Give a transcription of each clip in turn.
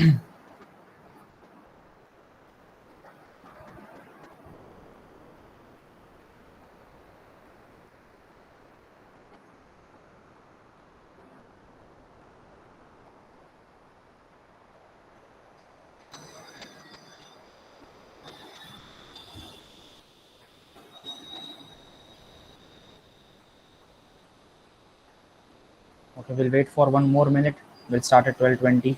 Okay, we'll wait for 1 more minute. We'll start at 12:20.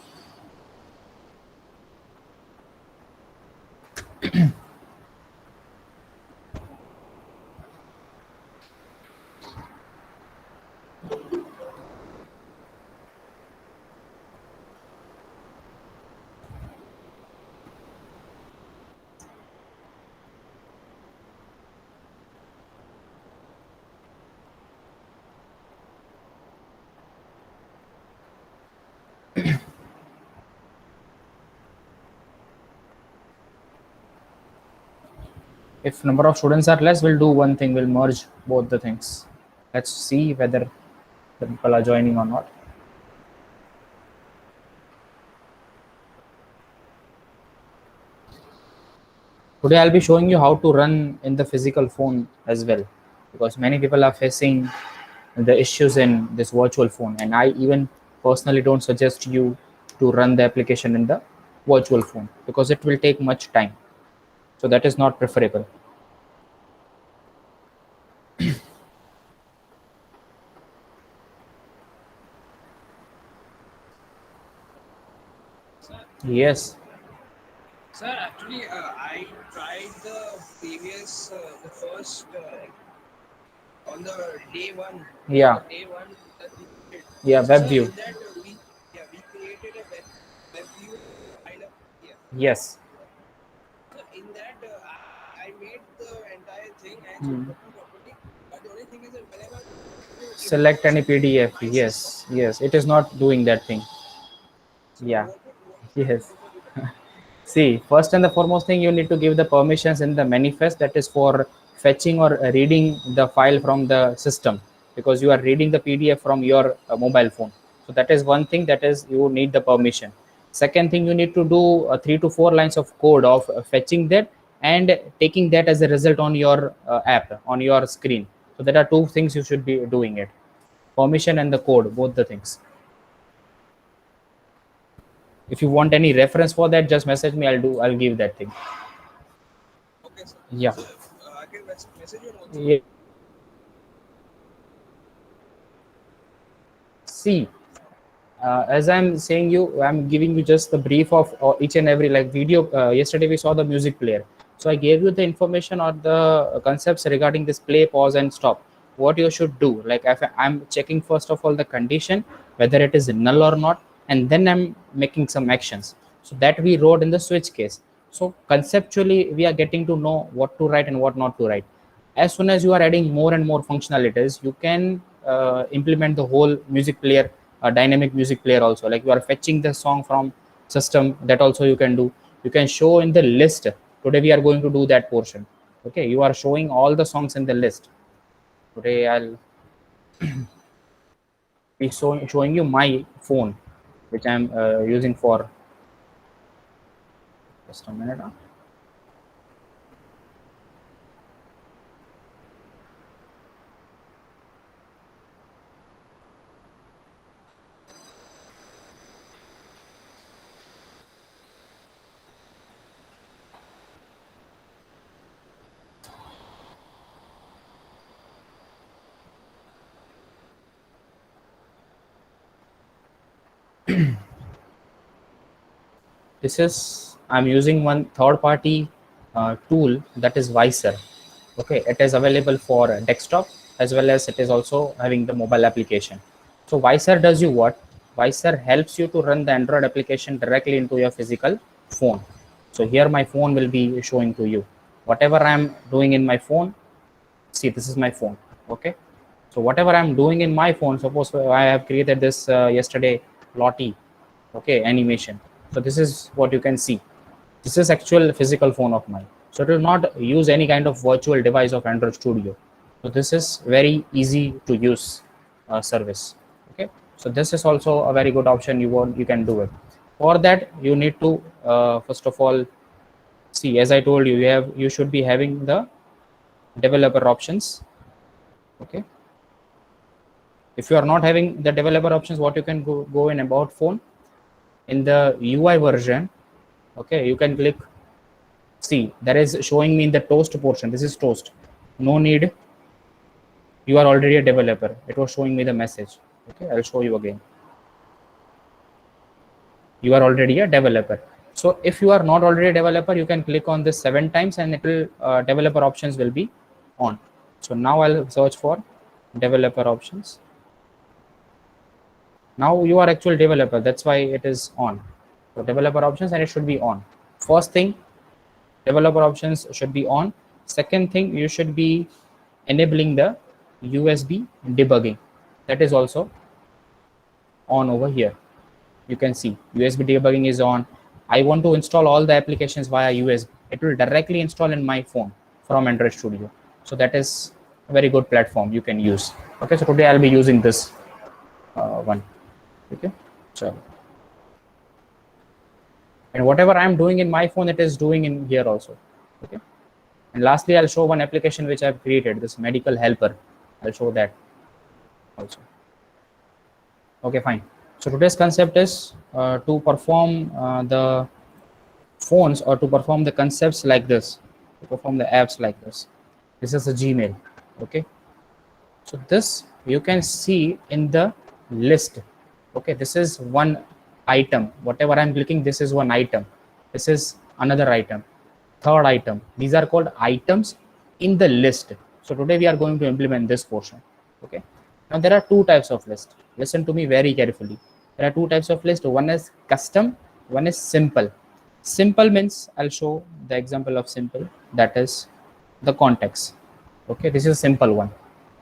If number of students are less, we'll do one thing. We'll merge both the things. Let's see whether the people are joining or not. Today I'll be showing you how to run in the physical phone as well, because many people are facing the issues in this virtual phone, and I even personally don't suggest you to run the application in the virtual phone because it will take much time. So that is not preferable. Yes. Sir, actually, I tried the previous, the first, on the day one. Yeah. Day one that we did. Yeah, So, web sir, view. in that we created a web view file up here. Yes. So in that, I made the entire thing and so properly. But the only thing is that whenever to Select any import something in PDF. my system, Yes. Yes. It is not doing that thing. so Yeah. what should I Yes. do for it? See, first and the foremost thing, you need to give the permissions in the manifest, that is for fetching or reading the file from the system, because you are reading the PDF from your mobile phone. So that is one thing, that is you need the permission. Second thing, you need to do 3 to 4 lines of code of fetching that and taking that as a result on your app, on your screen. So there are two things you should be doing it: permission and the code, both the things. If you want any reference for that, just message me. I'll give that thing. Okay, sir. Yeah. So I can message you on WhatsApp. Yeah. See, as I'm saying you, I'm giving you just the brief of each and every like video. Yesterday we saw the music player, so I gave you the information or the concepts regarding this play, pause, and stop. What you should do, like if I'm checking first of all the condition whether it is null or not, and then I'm making some actions. So that we wrote in the switch case. So conceptually, we are getting to know what to write and what not to write. As soon as you are adding more and more functionalities, you can implement the whole music player, dynamic music player also, like you are fetching the song from system, that also you can do. You can show in the list. Today we are going to do that portion. Okay, you are showing all the songs in the list. Today I'll be showing you my phone, which I'm using for just a minute. This is, I'm using one third party tool, that is Vicer. Okay, it is available for desktop as well as it is also having the mobile application. So Vicer does you what? Vicer helps you to run the Android application directly into your physical phone. So here my phone will be showing to you whatever I'm doing in my phone. See, this is my phone. Okay, so whatever I'm doing in my phone, suppose I have created this yesterday Lottie, okay, animation. So this is what you can see. This is actual physical phone of mine. So it will not use any kind of virtual device of Android Studio. So this is very easy to use service. Okay, so this is also a very good option. You can do it. For that, you need to first of all see, as I told you, you should be having the developer options. Okay. If you are not having the developer options, what you can go in about phone, in the UI version. Okay, you can click. See, that is showing me in the toast portion. This is toast. No need. You are already a developer. It was showing me the message. Okay, I'll show you again. You are already a developer. So if you are not already a developer, you can click on this 7 times and it will developer options will be on. So now I'll search for developer options. Now you are actual developer, that's why it is on. So developer options, and it should be on. First thing, developer options should be on. Second thing, you should be enabling the USB debugging. That is also on over here. You can see USB debugging is on. I want to install all the applications via USB. It will directly install in my phone from Android Studio. So that is a very good platform you can use. Okay, so today I'll be using this one. Okay, so and whatever I'm doing in my phone, it is doing in here also. Okay, and lastly, I'll show one application which I've created, this medical helper. I'll show that also. Okay, fine. So today's concept is to perform the phones, or to perform the concepts like this, to perform the apps like this. This is a Gmail. Okay, so this you can see in the list. Okay, this is one item. Whatever I'm clicking, this is one item. This is another item, third item. These are called items in the list. So today we are going to implement this portion. Okay, now there are two types of list. Listen to me very carefully. There are two types of list. One is custom, one is simple. Simple means, I'll show the example of simple, that is the context. Okay, this is a simple one.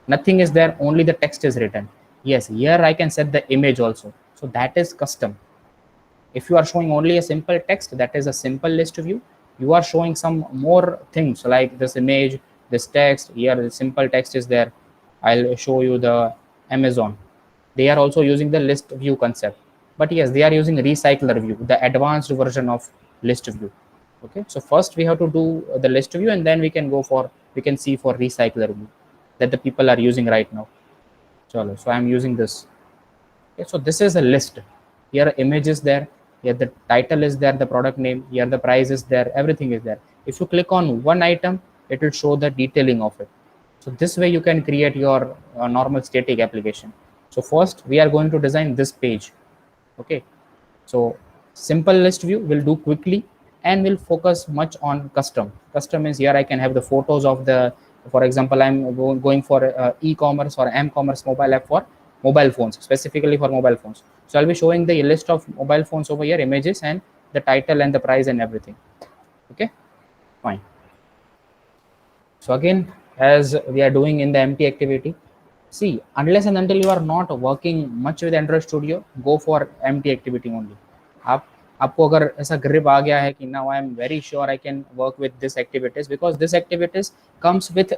Nothing is there, only the text is written. Yes, here I can set the image also. So that is custom. If you are showing only a simple text, that is a simple list view. You are showing some more things like this image, this text. Here the simple text is there. I'll show you the Amazon. They are also using the list view concept. But yes, they are using recycler view, the advanced version of list view. Okay, so first we have to do the list view, and then we can see for recycler view that the people are using right now. So I'm using this. Okay, so this is a list. Here image is there, here the title is there, the product name, here the price is there, everything is there. If you click on one item, it will show the detailing of it. So this way you can create your normal static application. So first we are going to design this page. Okay, so simple list view will do quickly and will focus much on custom. Custom is, here I can have the photos of the, for example, I'm going for e-commerce or m-commerce mobile app for mobile phones, specifically for mobile phones. So I'll be showing the list of mobile phones over here, images and the title and the price and everything. Okay, fine. So again, as we are doing in the empty activity, see, unless and until you are not working much with Android Studio, go for empty activity only. आपको अगर ऐसा grip आ गया है कि now I am very sure I can work with this activities, because this activities comes with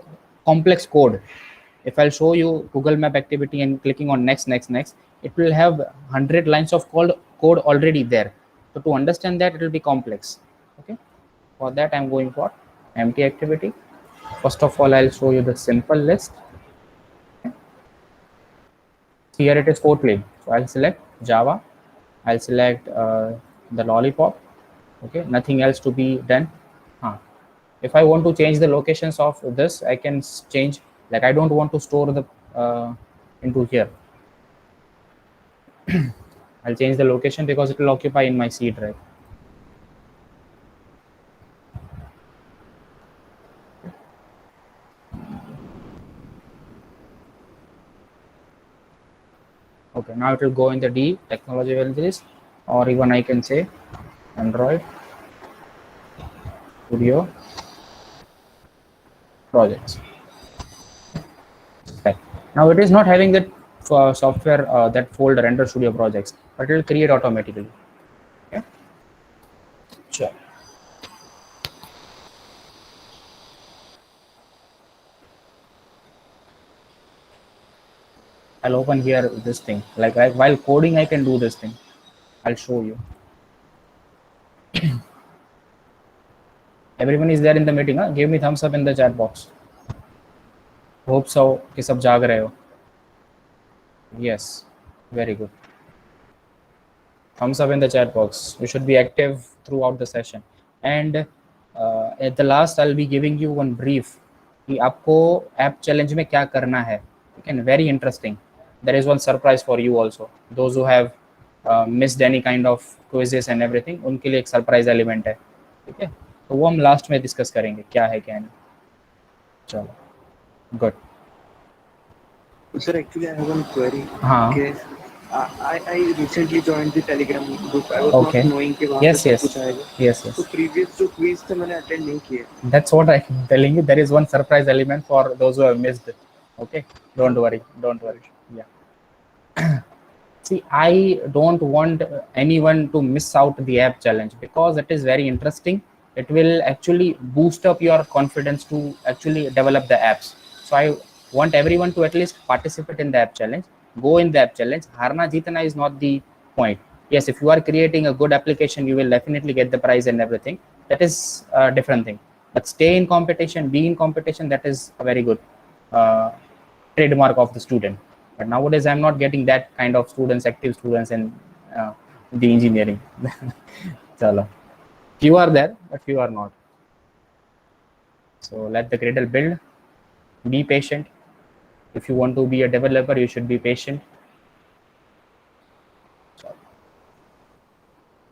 complex code. If I'll show you Google Map activity and clicking on next, it will have 100 lines of code already there. So to understand that, it will be complex. Okay, for that I'm going for empty activity. First of all, I'll show you the simple list. Here it is Kotlin. So I'll select Java. I'll select the lollipop. Okay, nothing else to be done. If I want to change the locations of this, I can change. Like I don't want to store the into here. I'll change the location because it will occupy in my C drive. Okay, now it will go in the D technology values, or even I can say Android Studio projects. Okay. Now it is not having that software, that folder Android Studio projects, but it will create automatically. Okay. Sure. I'll open here this thing. Like while coding, I can do this thing. I'll show you. Everyone is there in the meeting, huh? Give me thumbs up in the chat box. Hope so कि सब जाग रहे हो. Yes, very good. Thumbs up in the chat box. You should be active throughout the session. And at the last, I'll be giving you one brief कि आपको app challenge में क्या करना है. Okay, very interesting. There is one surprise for you also. Those who have missed any kind of quizzes and everything, उनके लिए एक surprise element है. ठीक है, तो वो हम लास्ट में डिस्कस करेंगे क्या है क्या नहीं. चलो, good. Sir, actually, I have one query. हाँ. Okay. I recently joined the Telegram group. I was Okay. not knowing कि वहाँ Yes, पे सब yes. कुछ आएगा. Yes, yes. तो previous जो quiz थे मैंने attend नहीं किए. That's what I'm telling you. There is one surprise element for those who have missed it. Okay, don't worry, don't worry. Yeah. See, I don't want anyone to miss out the app challenge because it is very interesting. It will actually boost up your confidence to actually develop the apps. So I want everyone to at least participate in the app challenge. Go in the app challenge. Harna jeetna is not the point. Yes, if you are creating a good application, you will definitely get the prize and everything. That is a different thing. But stay in competition, be in competition. That is a very good trademark of the student. But nowadays I'm not getting that kind of students, active students in the engineering. Chalo. Few are there, but few are not. So let the Gradle build. Be patient. If you want to be a developer, you should be patient.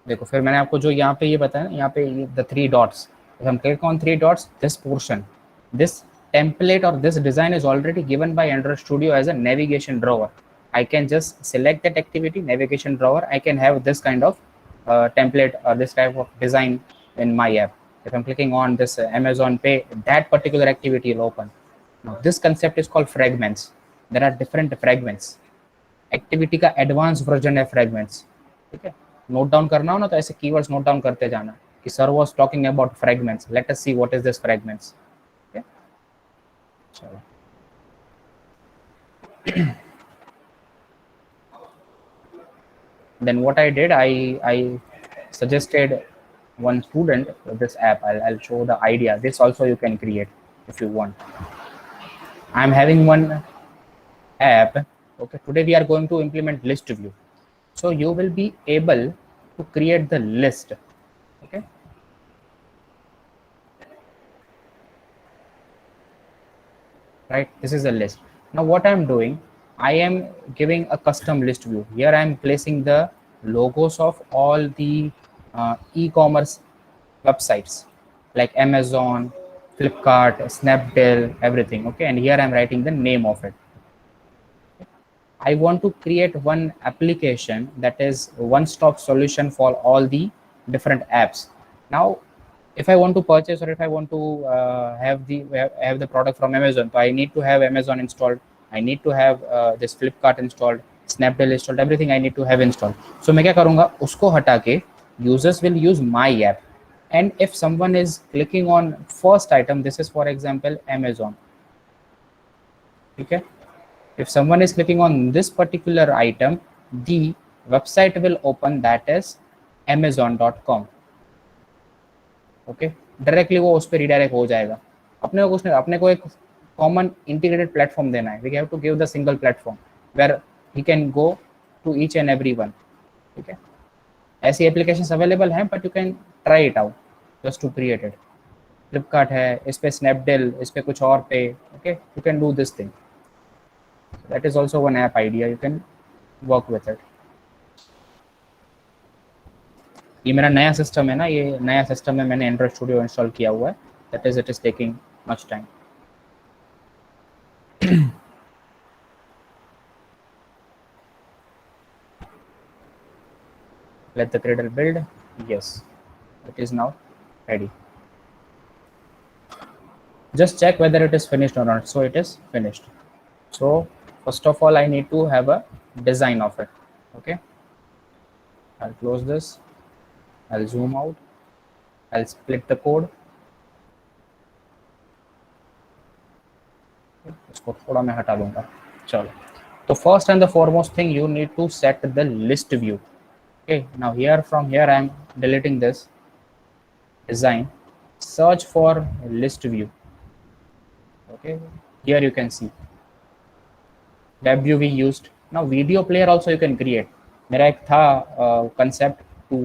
देखो, फिर मैंने आपको जो यहाँ पे ये बताया ना, यहाँ पे the 3 dots. If I'm click on 3 dots, this portion, this template or this design is already given by Android Studio as a navigation drawer. I can just select that activity, navigation drawer. I can have this kind of template or this type of design in my app. If I'm clicking on this Amazon Pay, that particular activity will open. Now, this concept is called fragments. There are different fragments. Activity का advanced version है fragments. ठीक है, note down करना हो ना तो ऐसे keywords note down करते जाना कि sir was talking about fragments. Late us see what is this fragments. Okay, चलो. Then what I did, I suggested one student this app. I'll show the idea. This also you can create if you want. I'm having one app. Okay, today we are going to implement list view. So you will be able to create the list. Okay, right, this is a list. Now what I'm doing, I am giving a custom list view. Here I am placing the logos of all the e-commerce websites like Amazon, Flipkart, Snapdeal, everything. Okay, and here I'm writing the name of it. I want to create one application that is one-stop solution for all the different apps. Now, if I want to purchase or if I want to have the product from Amazon, so I need to have Amazon installed. I need to have this Flipkart installed, Snapdeal installed, everything I need to have installed. So मैं क्या करूँगा, उसको हटा के users will use my app. And if someone is clicking on first item, this is for example Amazon. Okay. If someone is clicking on this particular item, the website will open, that is amazon.com. Okay, directly वो उस पर redirect हो जाएगा. अपने को कुछ नहीं, अपने को एक कॉमन इंटीग्रेटेड प्लेटफॉर्म देना है. We have to give the single platform where he can go to each and every one. ठीक है, ऐसी एप्लीकेशंस अवेलेबल हैं, but you can try it out just to create it. Flipkart है, इस पे स्नैपडील, इस पे कुछ और पे. Okay, you can do this thing. That is also one app idea. You can work with it. ये मेरा नया सिस्टम है ना, ये नया सिस्टम में मैंने Android Studio इंस्टॉल किया हुआ है. That is, it is taking much time. Let the Gradle build. Yes, it is now ready. Just check whether it is finished or not. So it is finished. So first of all, I need to have a design of it. Okay, I'll close this. I'll zoom out. I'll split the code. इसको थोड़ा मैं हटा दूंगा. चलो, तो first and the foremost thing, you need to set the list view. Okay, now here from here I am deleting this design. search for list view. Okay, here you can see web view we used. Now video player also you can create. मेरा एक था concept to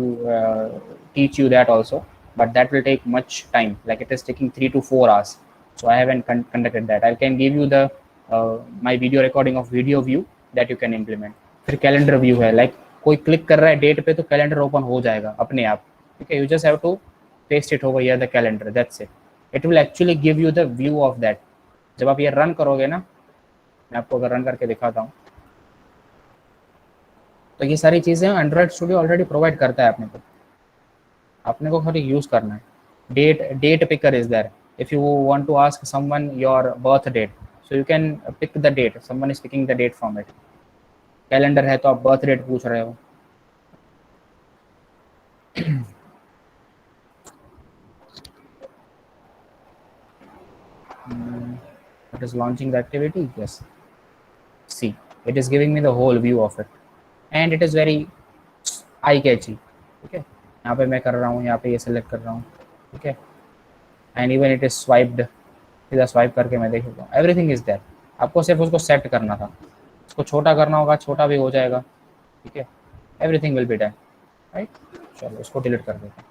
teach you that also, but that will take much time. Like it is taking 3 to 4 hours. So I haven't conducted that. I can give you the my video recording of video view that you can implement. फिर calendar view है, like कोई click कर रहा है date पे तो calendar open हो जाएगा अपने आप. Okay, you just have to paste it over here the calendar. That's it. It will actually give you the view of that. जब आप ये रन करोगे ना, मैं आपको अगर रन करके दिखाता हूँ, तो ये सारी चीज़ें एंड्रॉइड स्टूडियो ऑलरेडी प्रोवाइड करता है अपने को खाली यूज़ करना है. Date picker is there. If you want to ask someone your birth date, so you can pick the date. Someone is picking the date from it. Calendar है तो आप बर्थ डेट पूछ रहे हो. It is launching the activity. Yes, see, it is giving me the whole view of it and it is very eye catchy. Okay, यहाँ पे मैं कर रहा हूँ, यहाँ पे ये सिलेक्ट कर रहा हूँ. ठीक है, and even it is swiped. सीधा स्वाइप करके मैं देख सकता हूँ. Everything is there. आपको सिर्फ उसको सेट करना था. उसको छोटा करना होगा, छोटा भी हो जाएगा. ठीक है, everything will be done. Right, चलो इसको डिलीट कर देते हैं.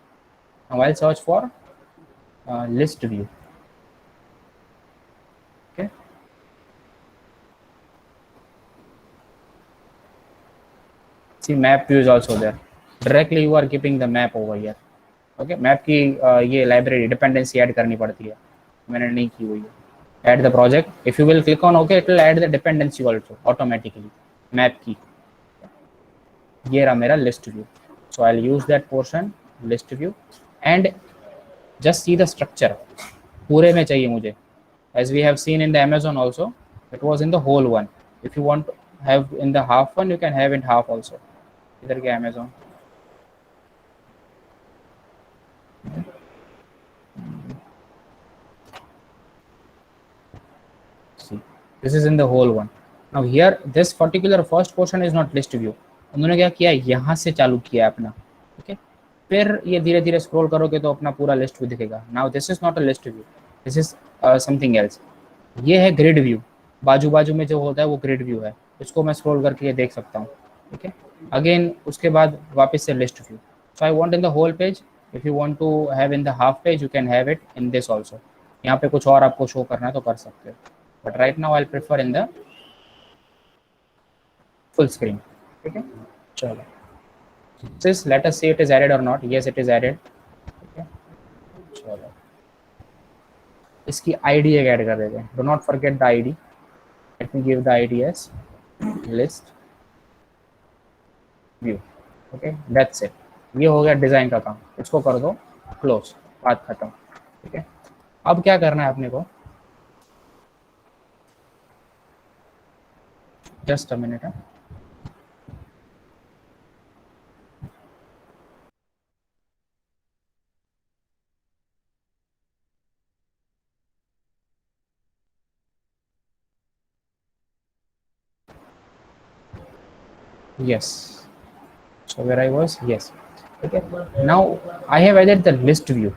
Now I will search for list view. Okay, see map view is also there. Directly you are keeping the map over here. Okay, map की ये library dependency add करनी पड़ती है, मैंने नहीं की हुई है. Add the project. If you will click on OK, it will add the dependency also automatically. Map की ये रहा मेरा list view. So I'll use that portion list view and just see the structure. पूरे में चाहिए मुझे. As we have seen in the Amazon also, it was in the whole one. If you want to have in the half one, you can have in half also. इधर क्या Amazon? See, this is in the whole one. Now here, this particular first portion is not list view. उन्होंने क्या किया, यहाँ से चालू किया अपना. Okay, फिर ये धीरे धीरे स्क्रॉल करोगे तो अपना पूरा लिस्ट व्यू दिखेगा. Now this is not a list view. This is something else. ये है ग्रिड व्यू. बाजू बाजू में जो होता है वो ग्रिड व्यू है. इसको मैं स्क्रॉल करके देख सकता हूँ. ठीक है, अगेन उसके बाद वापस से list view. So I want in the whole page. If you want to have in the half page, you can have it in this also. यहाँ पे कुछ और आपको शो करना है तो कर सकते हो, but right now I will prefer in the full screen. ठीक है, चलो this let us see it is added और not. Yes, it is added. ठीक है, चलो इसकी आईडी एक ऐड कर देते हैं. Do not forget the ID. Let me give the ID as list view. Okay, that's it. ये हो गया डिजाइन का काम. इसको कर दो क्लोज, बात खत्म. ठीक है, अब क्या करना है अपने को, just a minute. Yes, so where I was, yes. Okay, now I have added the list view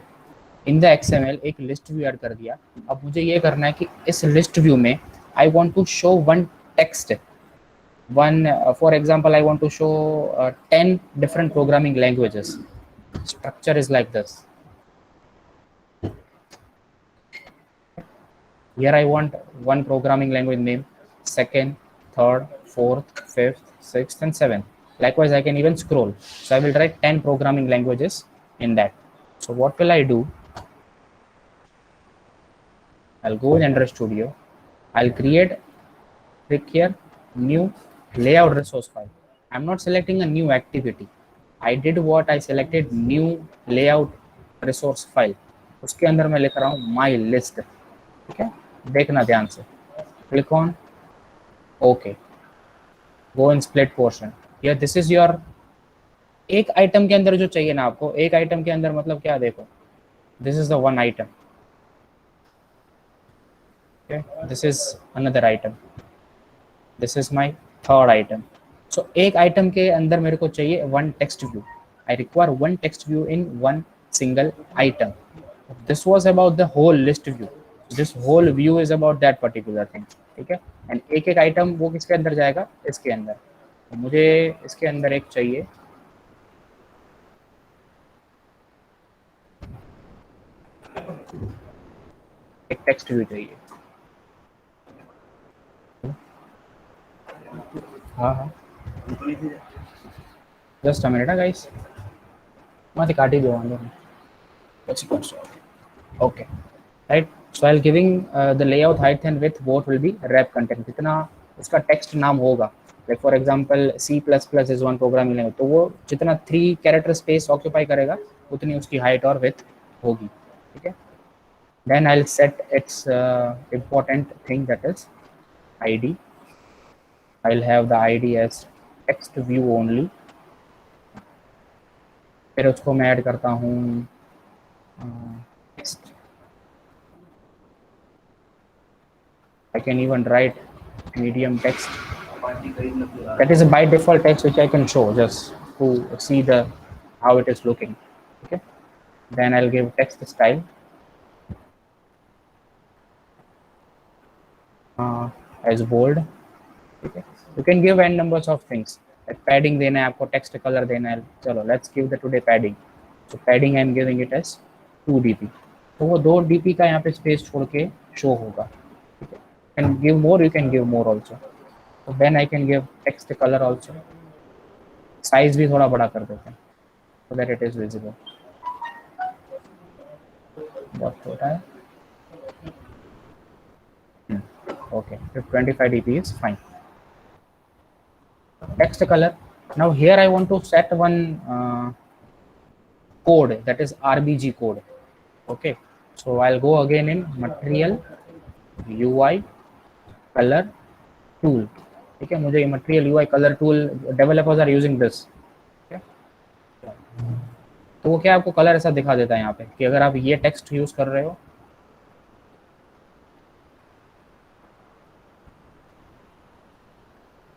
in the XML. एक list view add कर दिया. अब मुझे ये करना है कि इस list view में I want to show one text. One for example, I want to show 10 different programming languages. Structure is like this. Here I want one programming language name, second, third, fourth, fifth, sixth and seventh. Likewise, I can even scroll. So I will write 10 programming languages in that. So what will I do? I'll go in Android Studio. I'll create, click here, new layout resource file. I'm not selecting a new activity. I did what I selected, new layout resource file. उसके अंदर मैं लिख रहा हूँ my list. ठीक है, देखना ध्यान से. Click on OK. Go in split portion. Yeah, this is your एक आइटम के अंदर जो चाहिए ना आपको. एक आइटम के अंदर मतलब क्या, देखो, this is the one item. Okay, this is another item. This is my third item. So एक आइटम के अंदर मेरे को चाहिए one text view. I require one text view in one single item. This was about the whole list view. This whole view is about that particular thing. ठीक है, and एक एक आइटम वो किसके अंदर जाएगा, इसके अंदर. तो मुझे इसके अंदर एक चाहिए, एक टेक्स्ट व्यू चाहिए. हाँ हाँ, जस्ट अ मिनट गाइस, मत काट ही दो, वांदो नहीं. Okay, right. So I'll giving the layout height and width both will be wrap content. जितना उसका text नाम होगा, like for example C++ is one programming language, तो वो जितना 3 character space occupy करेगा उतनी उसकी height और width होगी. ठीक है. Then I'll set its important thing, that is ID. I'll have the ID as text view only. फिर उसको मैं ऐड करता हूँ text. I can even write medium text. That is a by default text which I can show just to see the how it is looking. Okay. Then I'll give text style as bold. Okay. You can give n numbers of things. Like padding देना है आपको, text color देना है. चलो, let's give the today padding. So padding I am giving it as 2 dp. तो वो 2 dp का यहाँ पे space छोड़ के show होगा. You can give more, you can give more also. So then I can give text color also. Size भी थोड़ा बड़ा कर देते हैं so that it is visible. बहुत छोटा है. Okay, 25 dp is fine. Text color. Now here I want to set one code, that is RBG code. Okay, so I'll go again in material UI color tool. ठीक है, मुझे material UI color tool, developers are using this. Okay? तो वो क्या आपको colour ऐसा दिखा देता है यहाँ पे कि अगर आप ये टेक्स्ट यूज कर रहे हो,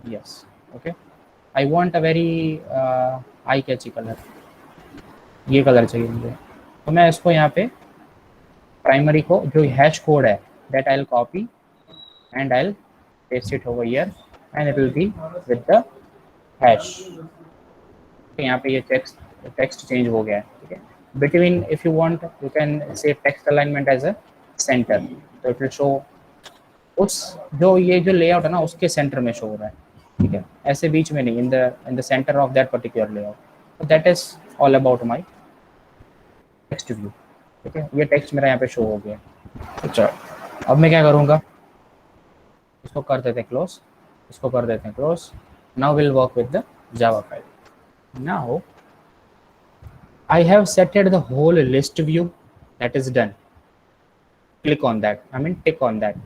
yes. Okay, I want a very eye catchy colour, ये कलर चाहिए मुझे. तो मैं इसको यहाँ पे प्राइमरी को जो हैश कोड है that I will copy and I will paste it over here and it will be with the hash. यहाँ पे ये टेक्स्ट चेंज हो गया है. ठीक है, between if you want you can say text alignment as a centre, तो it will show उस जो ये जो लेआउट है ना उसके सेंटर में शो हो रहा है. ठीक है, ऐसे बीच में नहीं, in the centre of that particular layout. That is all about my text view. ठीक है, ये टेक्स्ट मेरा यहाँ पे शो हो गया. अच्छा, अब मैं क्या करूँगा, इसको कर देते हैं क्लोज, इसको कर देते हैं close. Now will work with the Java file. Now I have setted the whole list view, that is done. Click on that, I mean tick on that.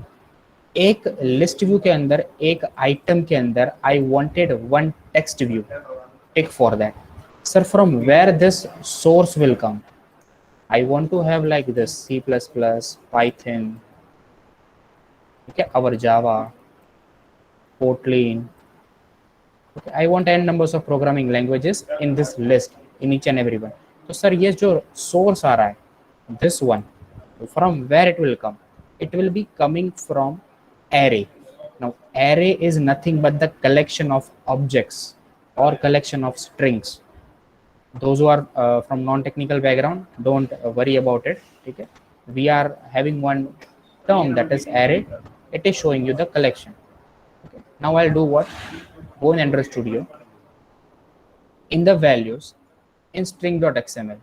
एक list view के अंदर, एक item के अंदर I wanted one text view. Tick for that. Sir, from where this source will come? I want to have like this C++, Python, okay, our Java, Kotlin. Okay, I want n numbers of programming languages in this list, in each and every one. So sir, ये जो source आ रहा है, this one, from where it will come? It will be coming from array. Now array is nothing but the collection of objects or collection of strings. Those who are from non-technical background, don't worry about it. Okay, we are having one term that is array. It is showing you the collection. Okay. Now I'll do what? Go in Android Studio, in the values, in string.xml.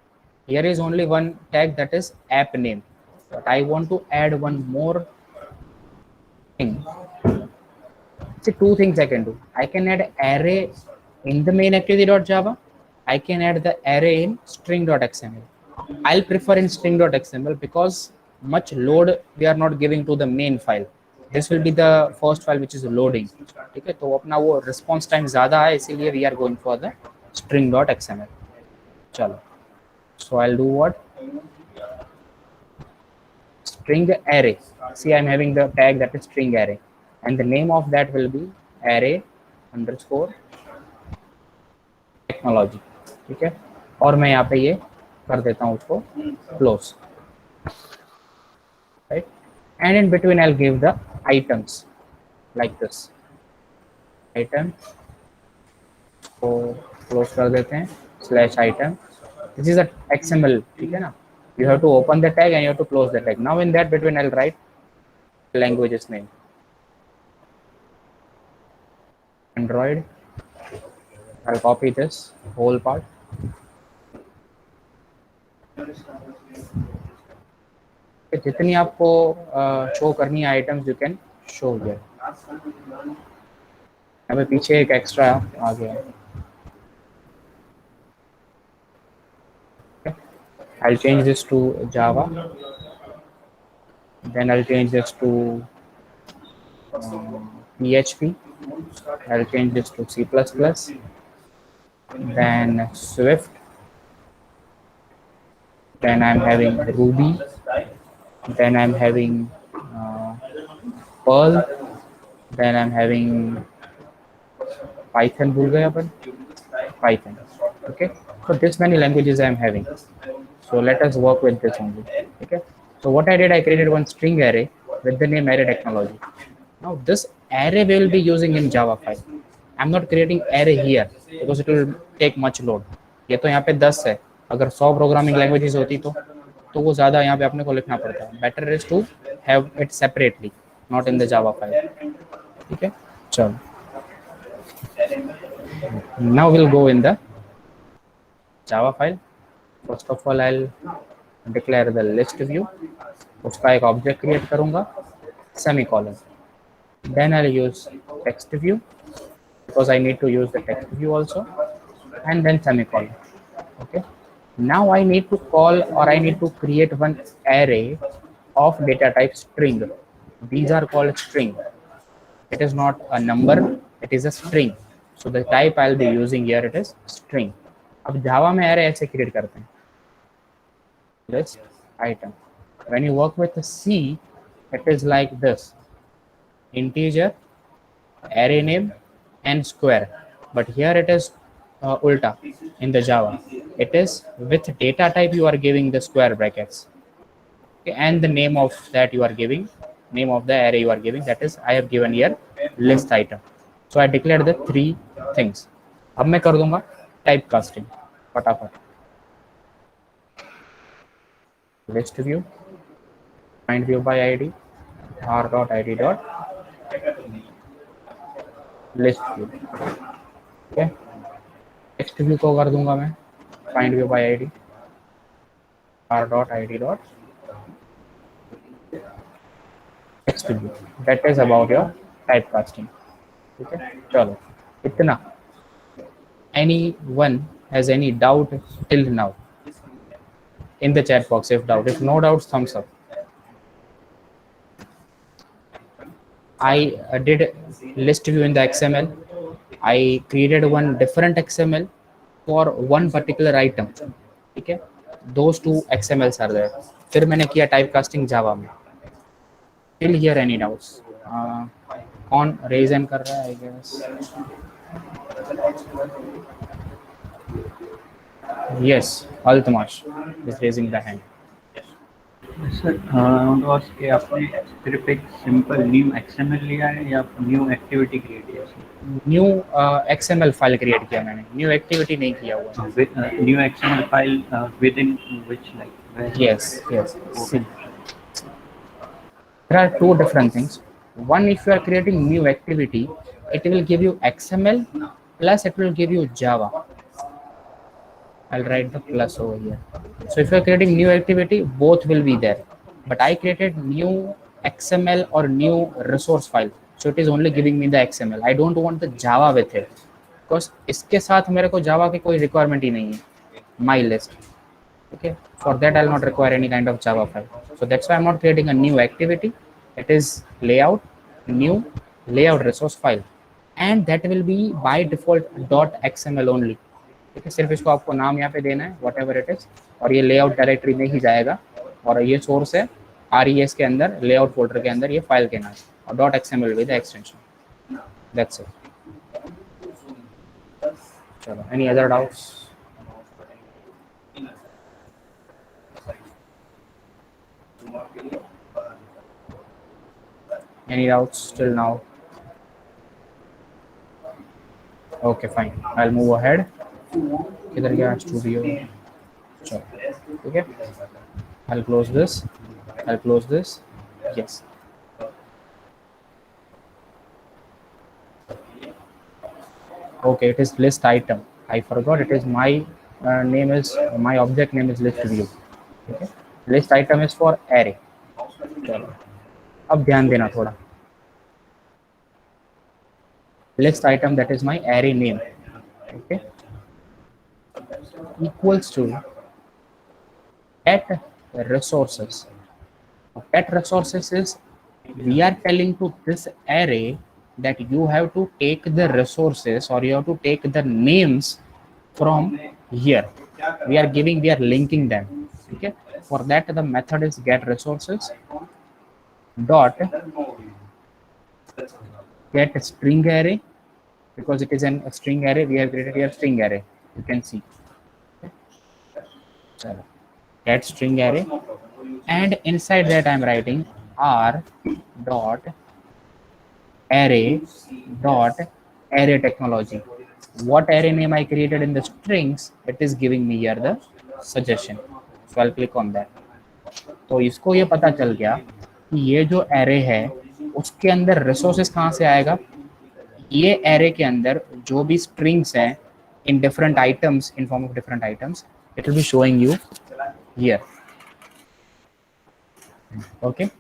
Here is only one tag, that is app name, but I want to add one more thing. See, 2 things I can do. I can add array in the main activity.java. I can add the array in string.xml. I'll prefer in string.xml because much load we are not giving to the main file. This will be the first file which is loading. ठीक है, तो अपना वो response time ज़्यादा है, इसीलिए we are going for the string.xml. चलो, so I'll do what? String array. See, I'm having the tag that is string array, and the name of that will be array underscore technology. ठीक है, और मैं यहाँ पे ये कर देता हूँ उसको close. right? And in between I'll give the items like this. Item को close कर देते हैं slash item. This is a XML, ठीक है ना? You have to open the tag and you have to close the tag. Now in that between I'll write language's name. Android. I'll copy this whole part. जितनी आपको show करनी है items you can show here. अभी पीछे एक extra आ गया. I'll change this to Java. Then I'll change this to PHP. I'll change this to C++. Then Swift. Then I'm having Ruby. Then I'm having Perl. Then I'm having Python. भूल गए अपन Python. Okay. So this many languages I'm having. So let us work with this only. Okay. So what I did, I created one string array with the name array technology. Now this array we will be using in Java file. I'm not creating array here because it will take much load. ये तो यहाँ पे 10 है. अगर 100 programming languages होती तो वो ज़्यादा यहाँ पे अपने को लिखना पड़ता है. Better is to have it separately, not in the Java file. ठीक है, चलो. Now we'll go in the Java file. First of all, I'll declare the list view. उसका एक ऑब्जेक्ट क्रिएट करूंगा, semicolon. Then I'll use text view because I need to use the text view also, and then semicolon. Okay. Now I need to call, or I need to create one array of data type string. These are called string. It is not a number, it is a string. So the type I'll be using here, it is string. अब जावा में array ऐसे create करते हैं. List item. When you work with C, it is like this: integer, array name, and square. But here it is ulta in the Java. It is with data type you are giving the square brackets. Okay, and the name of that you are giving, name of the array you are giving, that is I have given here list item. So I declared the 3 things. अब मैं कर दूंगा type casting फटाफट. List view, find view by id, r.id dot list view. Okay. Text view को कर दूंगा मैं find view by id, r.id dot text view. That is about your typecasting. ठीक है, चलो इतना. Anyone has any doubt till now? In the chat box, if doubt. If no doubts, thumbs up. I did list view in the XML. I created one different XML for one particular item. ठीक है, those 2 XMLs are there. फिर मैंने किया typecasting Java में. Till here any doubts? कौन raise hand कर रहा है? I guess. Yes, Altamash is raising the hand. Sir I want to ask कि आपने सिर्फ एक सिंपल न्यू XML लिया है या न्यू एक्टिविटी क्रिएट किया है? न्यू XML फाइल क्रिएट किया मैंने, न्यू एक्टिविटी नहीं किया हुआ. New XML file with in which like? Yes. See, there are 2 different things. One, if you are creating new activity, it will give you XML plus it will give you Java. I'll write the plus over here. So if you are creating new activity, both will be there. But I created new XML or new resource file. So it is only giving me the XML. I don't want the Java with it. Because इसके साथ मेरे को Java की कोई requirement ही नहीं है. My list. Okay. For that I'll not require any kind of Java file. So that's why I'm not creating a new activity. It is layout, new layout resource file. And that will be by default .xml only. ठीक है, सिर्फ इसको आपको नाम यहाँ पे देना है वॉट एवर इट इज, और ये लेआउट डायरेक्टरी में ही जाएगा, और ये सोर्स है RES के अंदर, लेआउट फोल्डर के अंदर ये फाइल के नाम, और .xml with extension. That's it. चलो, any other doubts? Any doubts till now? Okay, fine. I'll move ahead. किधर गया स्टूडियो? चलो, ठीक है. I'll close this. I'll close this. Yes. Okay, it is list item. I forgot it is my name is my object name is list view. Okay. List item is for array. चलो, अब ध्यान देना थोड़ा. List item, that is my array name. Okay. Equals to at resources. At resources is we are telling to this array that you have to take the resources or you have to take the names from here. We are linking them. Okay. For that the method is get resources dot get string array, because it is a string array. We have created here string array. You can see. So, get string array, and inside that I am writing r dot array technology. What array name I created in the strings, it is giving me here the suggestion. So I'll click on that. तो इसको ये पता चल गया कि ये जो array है उसके अंदर resources कहाँ से आएगा. ये array के अंदर जो भी strings हैं in different items, in form of different items, it will be showing you here. Okay,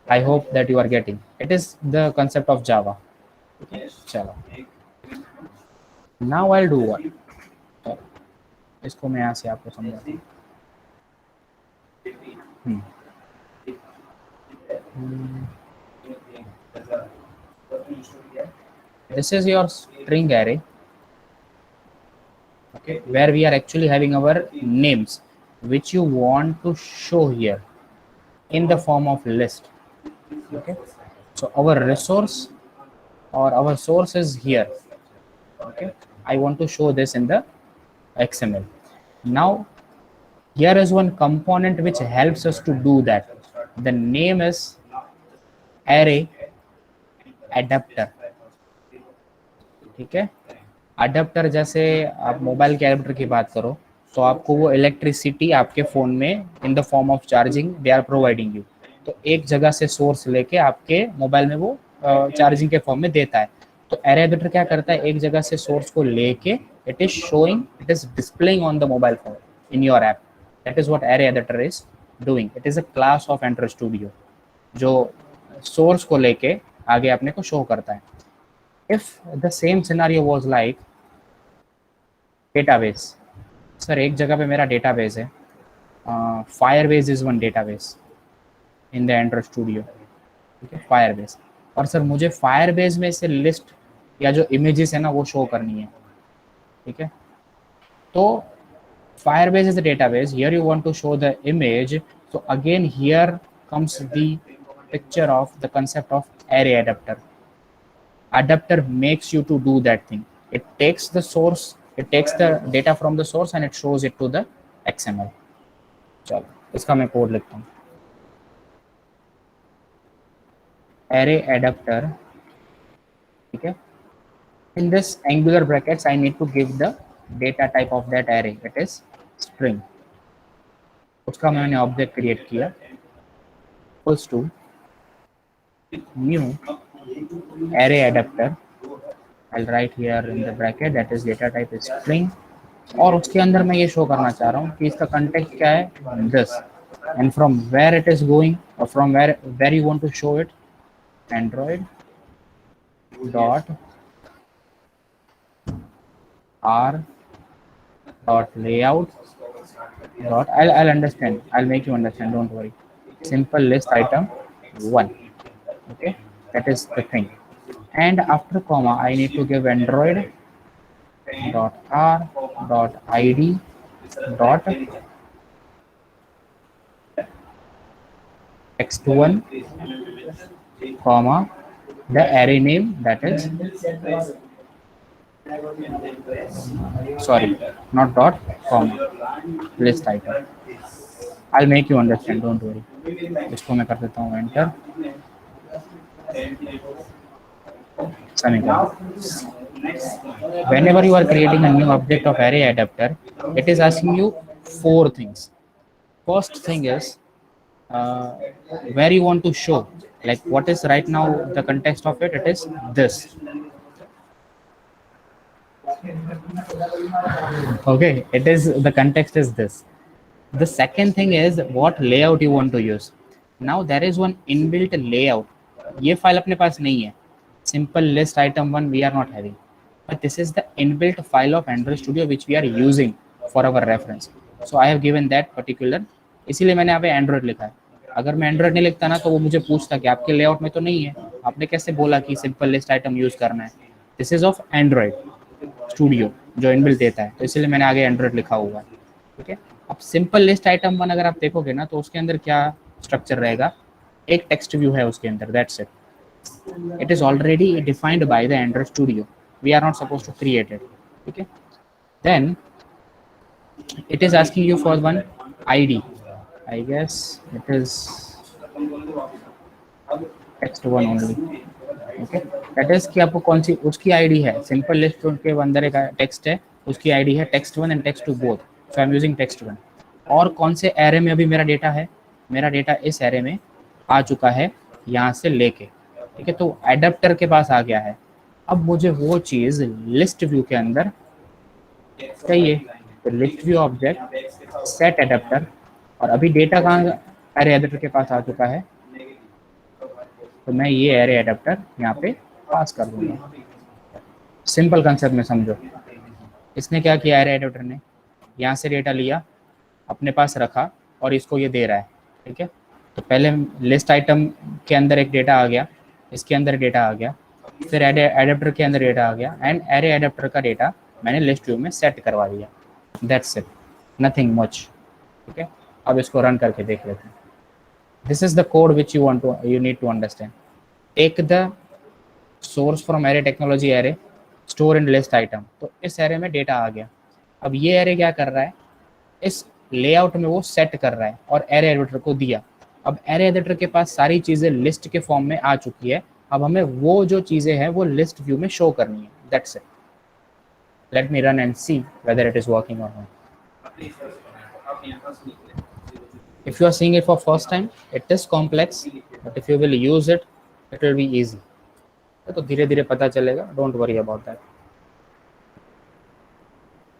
I hope that you are getting. It is the concept of Java. चलो, now I'll do what? इसको मैं यहाँ से आपको समझाता हूँ. This is your string array, okay, where we are actually having our names which you want to show here in the form of list. Okay, so our resource or our source is here. Okay, I want to show this in the XML. Now here is one component which helps us to do that. The name is array adapter. ठीक है, adapter जैसे आप mobile के adapter की बात करो तो आपको वो इलेक्ट्रिसिटी आपके फ़ोन में in the form of charging they are providing you. तो एक जगह से सोर्स लेके आपके मोबाइल में वो चार्जिंग के फॉर्म में देता है. तो एरे एडिटर क्या करता है, एक जगह से सोर्स को लेके it is showing, it is displaying on the mobile phone in your app. That is what array editor is doing. It is a class of Android studio जो सोर्स को लेके आगे अपने को शो करता है. If the same scenario was like database, sir एक जगह पे मेरा database है, Firebase is one database in the Android Studio. ठीक है, Firebase. और सर मुझे Firebase में से लिस्ट या जो images है ना वो शो करनी है. ठीक है, तो Firebase is a database. Here you want to show the image. So again here comes the picture of the concept of array adapter. Adapter makes you to do that thing. It takes the source, it takes the data from the source and it shows it to the XML. चलो इसका मैं code लिखता हूँ. Array adapter, ठीक है. In this angular brackets, I need to give the data type of that array. It is string. उसका मैंने object create किया. Equals to new array adapter. I'll write here in the bracket that is data type is string. और उसके अंदर मैं ये show करना चाह रहा हूँ कि इसका कंटेक्स्ट क्या है, this, and from where it is going or from where you want to show it. Android dot r dot layout dot I'll understand. I'll make you understand. Don't worry. Simple list item 1. Okay, that is the thing. And after comma, I need to give Android dot r dot id dot x1 comma the array name, that is, sorry, not dot, comma, list item. I'll make you understand, don't worry. इसको मैं कर देता हूँ enter, semicolon. Whenever you are creating a new object of array adapter, it is asking you four things. First thing is where you want to show, like what is right now the context of it. It is this. Okay, it is the context is this. The second thing is what layout you want to use. Now there is one inbuilt layout. ये file अपने पास नहीं है. Simple list item 1 we are not having, but this is the inbuilt file of Android Studio which we are using for our reference. So I have given that particular, इसीलिए मैंने यहाँ पे Android लिखा है. अगर मैं Android नहीं लिखता ना तो वो मुझे पूछता कि आपके लेआउट में तो नहीं है, आपने कैसे बोला कि सिंपल लिस्ट आइटम यूज करना है. This is of Android Studio जो इनबिल्ट देता है, तो इसलिए मैंने आगे Android लिखा हुआ है. ठीक है. अब सिंपल लिस्ट आइटम 1 अगर आप देखोगे ना तो उसके अंदर क्या स्ट्रक्चर रहेगा, एक टेक्स्ट व्यू है उसके अंदर, that's it. It is already defined by the Android Studio. We are not supposed to create it. Okay. Then it is asking you for one ID. I guess it is text1 only. Okay. That is कि आपको कौन सी उसकी ID है. Simple list के अंदर एक text है, उसकी ID है text1 and text2 both. So I am using text1. और कौन से एरे में अभी मेरा डेटा है, मेरा डेटा इस एरे में आ चुका है यहाँ से लेके. ठीक है. तो एडेप्टर के पास आ गया है. अब मुझे वो चीज लिस्ट व्यू के अंदर चाहिए, तो list view object set adapter, और अभी डेटा कहाँ एरे एडेप्टर के पास आ चुका है, तो मैं ये एरे एडेप्टर यहाँ पे पास कर दूंगा. सिंपल कंसेप्ट में समझो. इसने क्या किया, एरे एडेप्टर ने यहाँ से डेटा लिया, अपने पास रखा और इसको ये दे रहा है. ठीक है. तो पहले लिस्ट आइटम के अंदर एक डेटा आ गया, इसके अंदर डेटा आ गया, फिर एडेप्टर के अंदर डेटा आ गया, एंड एरे एडेप्टर का डेटा मैंने लिस्ट व्यू में सेट करवा दिया. That's it, nothing much. ठीक है. अब इसको रन करके देख लेते हैं. This is the code which you need to understand. Take the source from array technology array, store in list item. तो इस एरे में डेटा आ गया. अब ये एरे क्या कर रहा है, इस लेआउट में वो सेट कर रहा है और एरे एडिटर को दिया. अब एरे एडिटर के पास सारी चीजें लिस्ट के फॉर्म में आ चुकी है. अब हमें वो जो चीजें हैं वो लिस्ट व्यू में शो करनी है. That's it. Let me run and see whether it is working और not. If you are seeing it for first time it is complex, but if you will use it it will be easy. तो धीरे धीरे पता चलेगा. Don't worry about that.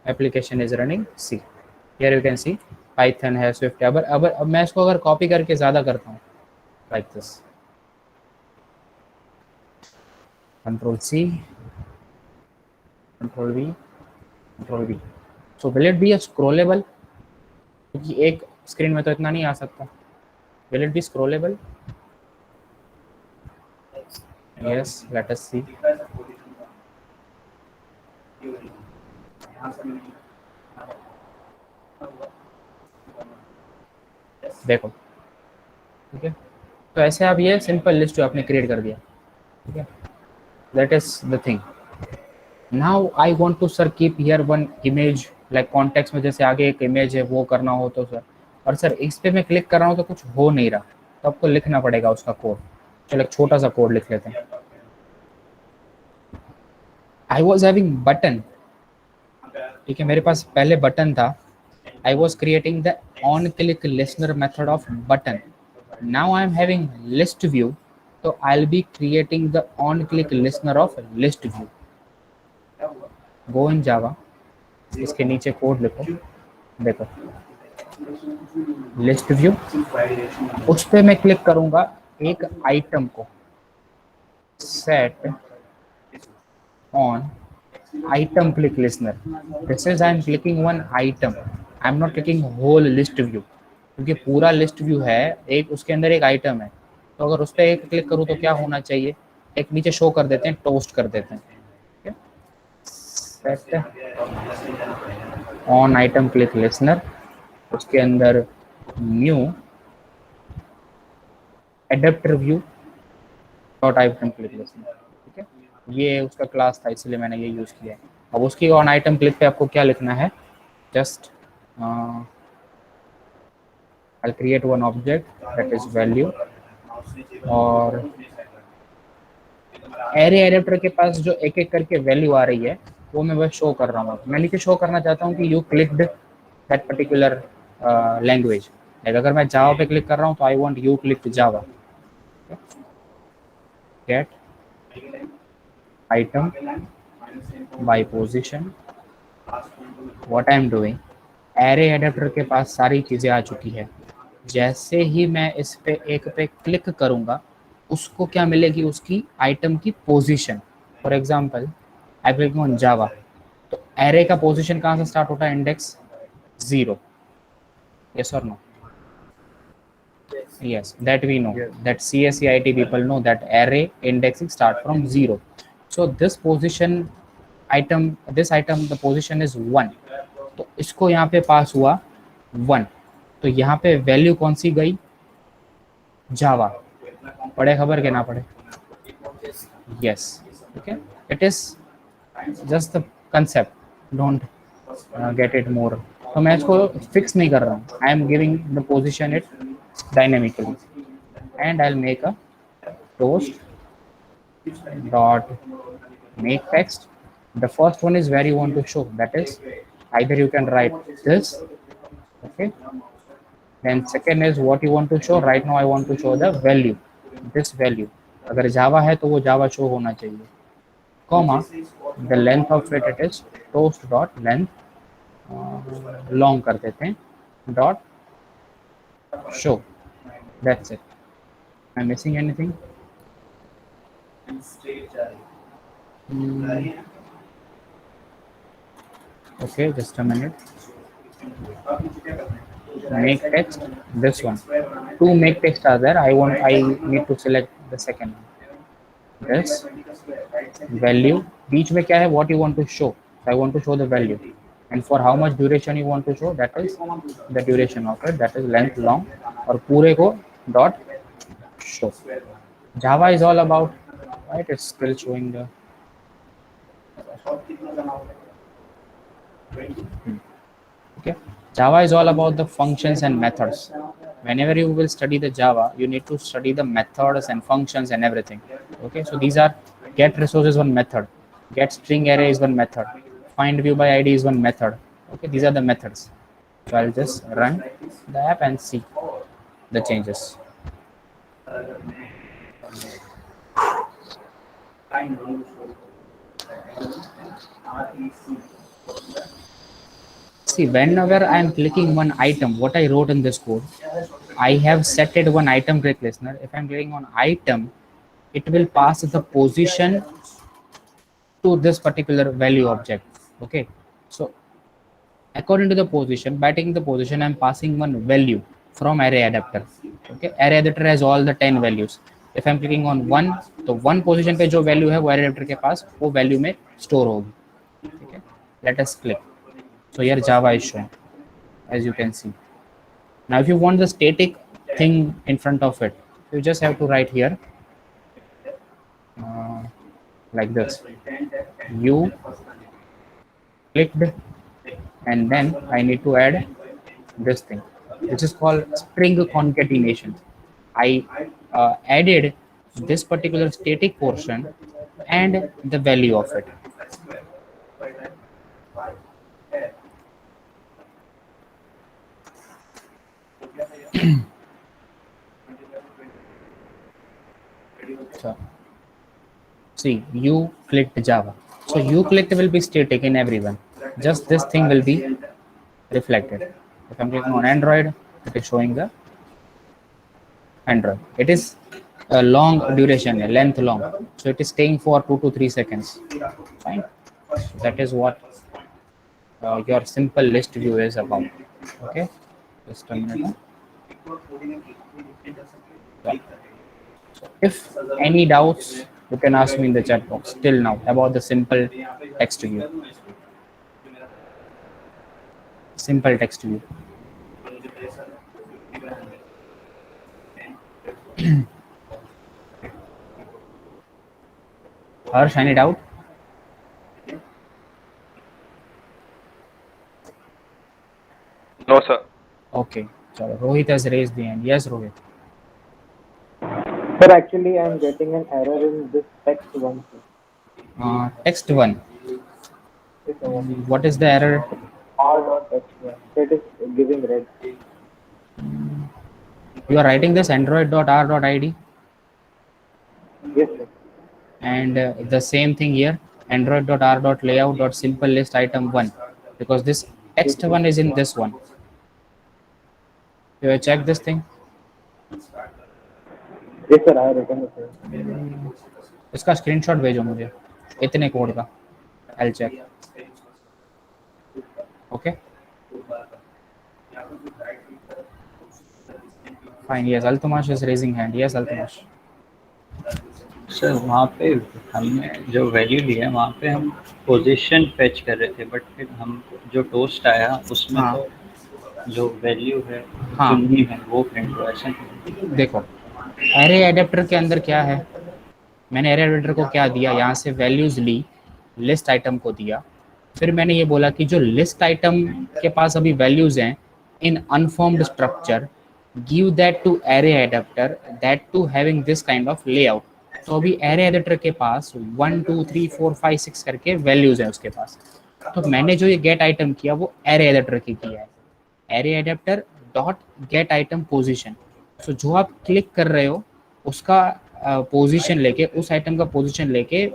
Application is running. See here you can see Python है, Swift है. अब मैं इसको अगर कॉपी करके ज़्यादा करता हूँ like this, control C, control V, control V. So will it be a scrollable, क्योंकि एक स्क्रीन में तो इतना नहीं आ सकता. Will it be scrollable? Yes, let us see. देखो. ठीक है. तो ऐसे आप ये सिंपल लिस्ट जो आपने क्रिएट कर दिया. ठीक है. That is the thing. Now I want to sir keep here one image, like context में जैसे आगे एक इमेज है वो करना हो तो सर, और सर इस पे मैं क्लिक कर रहा हूँ तो कुछ हो नहीं रहा, तो आपको लिखना पड़ेगा उसका कोड. चलो एक छोटा सा कोड लिख लेते हैं. I was having button. ठीक है. मेरे पास पहले बटन था. I was creating the on-click listener method of button. Now I am having list view, so I'll be creating the on-click listener of list view. Go in Java. इसके नीचे code लिखो. देखो list view, उस पे मैं click करूंगा एक item को. Set on item click listener. This is I am clicking one item. I am not clicking whole list view, क्योंकि पूरा लिस्ट व्यू है एक, उसके अंदर एक आइटम है. तो अगर उस पर एक क्लिक करूँ तो क्या होना चाहिए, एक नीचे शो कर देते हैं, टोस्ट कर देते हैं. Set on item click listener, उसके अंदर new adapter view dot item click listener. ठीक है. ये उसका क्लास था इसलिए मैंने ये यूज़ किया. अब उसकी ऑन आइटम क्लिक पे आपको क्या लिखना है, just I'll create one object that is value, और एरे एडेप्टर के पास जो एक एक करके वैल्यू आ रही है वो मैं बस शो कर रहा हूँ। मैं नीचे शो करना चाहता हूँ कि you clicked that particular language. Like अगर मैं जावा पे क्लिक कर रहा हूँ तो I want you click Java. Gate item by position. What I am doing, array adapter के पास सारी चीज़ें आ चुकी है। जैसे ही मैं इस पे एक पे क्लिक करूँगा उसको क्या मिलेगी, उसकी आइटम की position. For example I click on Java, तो एरे का पोजीशन कहाँ से स्टार्ट होता है, इंडेक्स 0। यस और no? Yes, that we know. Yes. That CSEIT people know that array indexing start from 0. So this position item, this item, the position is 1. तो इसको यहाँ पे पास हुआ 1, तो यहाँ पे वैल्यू कौन सी गई, जावा। पढ़े खबर के ना पढ़े? Yes. Okay. It is just the concept. Don't get it more. तो मैं इसको फिक्स नहीं कर रहा हूँ. I am giving the position it dynamically. And I'll make a toast dot make text. The first one is where you want to show, that is either you can write this, okay, then second is what you want to show. Right now I want to show the value, this value. अगर जावा है तो वो जावा show होना चाहिए, comma the length of it is toast dot length long कर देते हैं dot show. That's it. I'm missing anything? Okay, just a minute. Make text, this one. Two make text are there. I need to select the second one. This value. बीच में क्या है? What you want to show? I want to show the value. And for how much duration you want to show? That is the duration of it. That is length long. और पूरे को dot show. Java is all about, right? It's still showing the. Okay. Java is all about the functions and methods. Whenever you will study the Java, you need to study the methods and functions and everything. Okay, so these are get resources one method, get string array is one method, find view by ID is one method. Okay, these are the methods. So I'll just run the app and see the changes. See, whenever I am clicking one item, what I wrote in this code, I have set it one item click listener. If I'm clicking on item, it will pass the position to this particular value object. Okay, so according to the position, by taking the position, I'm passing one value from array adapter. Okay, array adapter has all the 10 values. If I'm clicking on one, तो one position पे जो value है वो array adapter के पास वो value में store होगी. Okay, let us click. So here Java is shown, as you can see. Now if you want the static thing in front of it, you just have to write here like this. You clicked, and then I need to add this thing, which is called string concatenation. I added this particular static portion and the value of it. So, see, you clicked Java. So you clicked will be static in everyone. Just this thing will be reflected. If I'm clicking on Android, it is showing the Android. It is a long duration, a length long. So it is staying for 2 to 3 seconds. Fine. That is what your simple list view is about. Okay. Just a minute. Yeah. So if any doubts, you can ask me in the chat box till now about the simple text view. Simple text view. Harsh, any doubt? No, sir. Okay. Rohit has raised the hand. Yes, Rohit. Sir, actually, I am getting an error in this text one. Sir. Text one. Yes, sir, one. What is the error? R dot text one. That is giving red. You are writing this android.r.id, Yes, sir. and the same thing here, android.r.layout.simple list item 1, because this Yes, text sir. one is in this one. You have checked this thing. Yes, sir. I have written the same. इसका screenshot भेजो मुझे इतने code का. I'll check. Okay. Fine. Yes, Altamash is raising hand. Yes, Altamash. Sir वहाँ पे हमने जो value लिया है वहाँ पे हम पोजीशन फेच कर रहे थे, बट फिर हम जो टोस्ट आया उसमें हाँ. तो जो वैल्यू है हाँ. चुननी है वो प्रिंट हुआ. ऐसा नहीं. देखो, एरे एडेप्टर के अंदर क्या है, मैंने एरे एडेप्टर को क्या दिया, यहाँ से वैल्यूज ली, लिस्ट आइटम को दिया, फिर मैंने ये बोला कि जो लिस्ट आइटम के पास अभी वैल्यूज हैं in unformed structure, give that to array adapter, that to having this kind of layout. तो अभी एरे एडेप्टर के पास 1 2 3 4 5 6 करके वैल्यूज हैं उसके पास. तो मैंने जो ये गेट आइटम किया वो एरे एडेप्टर की किया है, array adapter dot get item position. So जो आप क्लिक कर रहे हो उसका पोजीशन लेके, उस आइटम का पोजीशन लेके,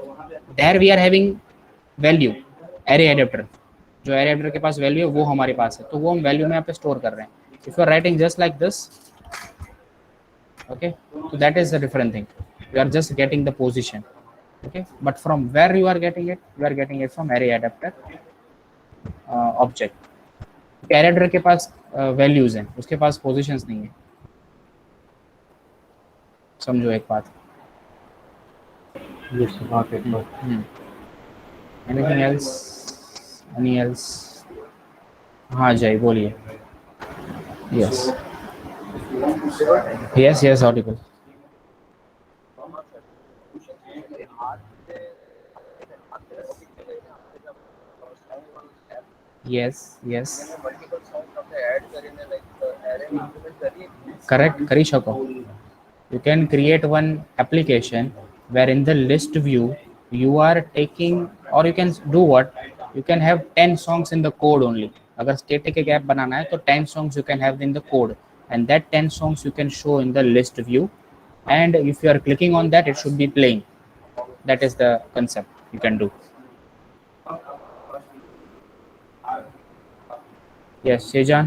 there we are having value array adapter. जो एरे एडेप्टर के पास वैल्यू है वो हमारे पास है, तो वो हम वैल्यू में यहाँ पे स्टोर कर रहे हैं. If you are writing just like this, okay, so that is a different thing. You are just getting the position, okay, but from where you are getting it, you are getting it from array adapter object. array adapter के पास values हैं, उसके पास positions नहीं है. समझो एक बात. ये सब वहाँ pay anything else, any else? हाँ जय बोलिए. Yes yes yes Audible. yes yes correct કરી શકો. you can create one application where in the list view you are taking, or you can do what, you can have 10 songs in the code only. अगर static एक app बनाना है तो 10 songs you can have in the code, and that 10 songs you can show in the list view, and if you are clicking on that it should be playing. That is the concept you can do. Yes, Sejan.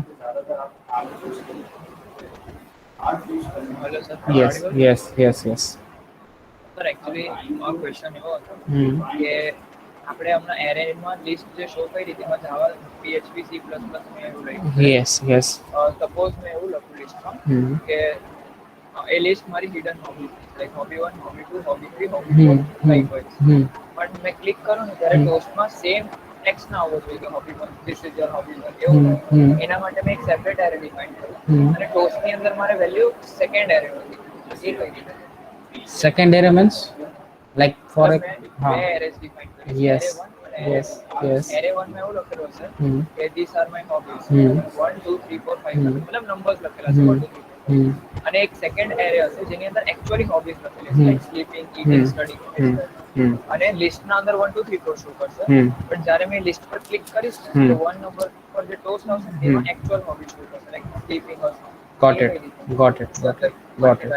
Hello, sir. Yes, yes, yes, yes. Sir, actually, my question એવો હતો કે આપણે હમણાં એરેમાં list જે show કરી તેમાં જાવા PHP C++ મેં એવું લખ્યું. Yes, yes. સપોઝ મેં એવું લખ્યું લિસ્ટમાં કે એ લિસ્ટ મારી hidden hobby, like hobby 1, hobby 2, hobby 3, hobby 4 likewise. But મેં ક્લિક કરું ને ત્યારે ટોસ્ટમાં સેમ ટેક્સ્ટ ના આવવો જોઈએ કે hobby 1 this is your hobby 1 એવું. એના માટે મેં એક સેપરેટ એરે ડિફાઇન કર્યું અને ટોસ્ટની અંદર મારે વેલ્યુ સેકન્ડ એરે હતી. એ કઈ રીતે? Second array means like for a બે એરેસ ડિફાઇન કરી. yes એરે 1 અને yes yes એરે 1 માં એવું લખેલું હશે કે these are my hobbies 1 2 3 4 5 મતલબ નંબર્સ લખેલા છે 1 2 3 અને એક સેકન્ડ એરે હશે જેની અંદર एक्चुअली હોબીઝ લખેલી છે, લાઈક સ્લીપિંગ, ઈટિંગ, સ્ટડીંગ. અને લિસ્ટના અંદર 1 2 3 4 શો કરશે, પણ જ્યારે મેં લિસ્ટ પર ક્લિક કરીશ તો 1 નંબર પર જે ટોસ્ટ આવશે તેમાં एक्चुअल હોબી શો કરશે, લાઈક સ્લીપિંગ હશે. got it got it got it got it.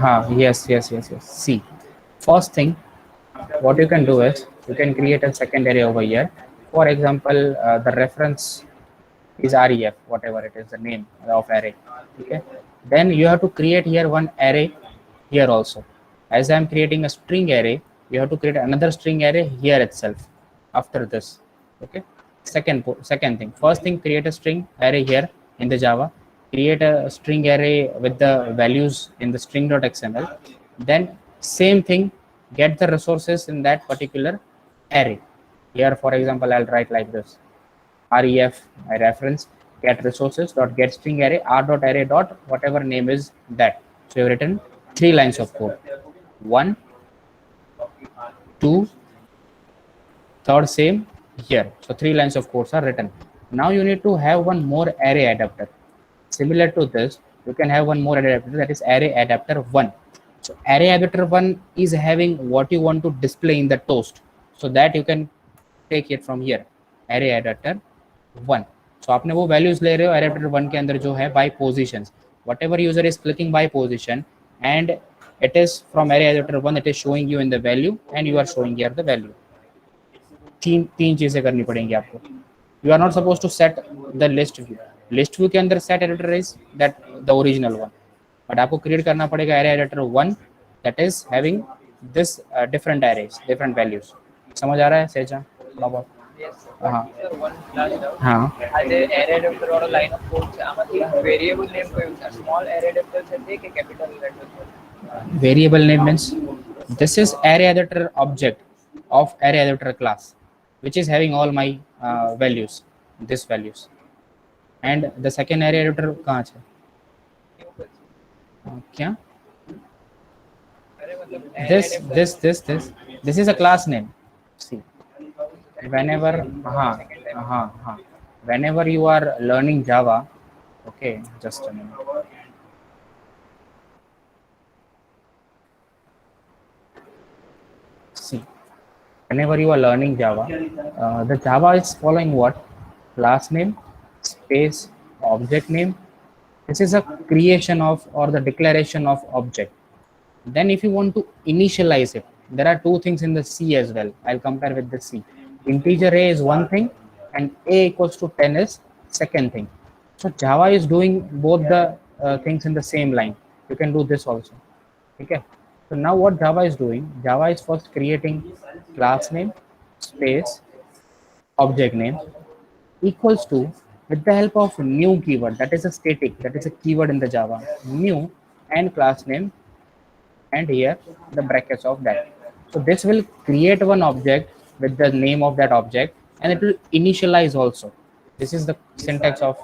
हाँ, yes yes yes yes. See, first thing what you can do is you can create a second array over here. For example, the reference is ref, whatever it is the name of array, okay. Then you have to create here one array here also. As I am creating a string array, you have to create another string array here itself after this, okay. Second thing, first thing, create a string array here in the Java, create a string array with the values in the string.xml. Then same thing, get the resources in that particular array. Here for example I'll write like this, ref, my reference, get resources dot get string array r dot array dot whatever name is that. So you've written 3 lines of code, 1 2 third same here. So 3 lines of codes are written. Now you need to have one more array adapter. Similar to this, you can have one more array adapter, that is array adapter 1. So array adapter 1 is having what you want to display in the toast, so that you can take it from here, array adapter 1. So आपने वो values ले रहे हो array adapter 1 के अंदर जो है by positions, whatever user is clicking by position, and it is from array adapter 1, it is showing you in the value and you are showing here the value. तीन चीजें करनी पड़ेंगी आपको. You are not supposed to set the list view. List view के अंदर set editor is that the original one, but आपको create करना पड़ेगा array editor 1 that is having this different arrays, different values. समझ आ रहा है सेजा? बहुत. Yes. हाँ. Sir, one last doubt. हाँ. આજે array adapter વાળો line of code છે આમાંથી variable name કયું છે? Small array adapter છે તે કે capital letter છે? Variable name means this is array adapter object of array adapter class, which is having all my values, this values, and the second array adapter कहाँ છે? क्या? અરે મતલબ array adapter This is a class name. See, whenever whenever you are learning Java, okay, just a minute. See, whenever you are learning Java, the Java is following what? Class name, space, object name. This is a creation of or the declaration of object. Then if you want to initialize it, there are two things in the C as well. I'll compare with the C. Integer a is one thing and a equals to 10 is second thing. So Java is doing both the things in the same line. You can do this also. Okay. So now what Java is doing, Java is first creating class name, space, object name equals to, with the help of new keyword, that is a static, that is a keyword in the Java, new and class name, and here the brackets of that. So this will create one object with the name of that object, and it will initialize also. This is the syntax of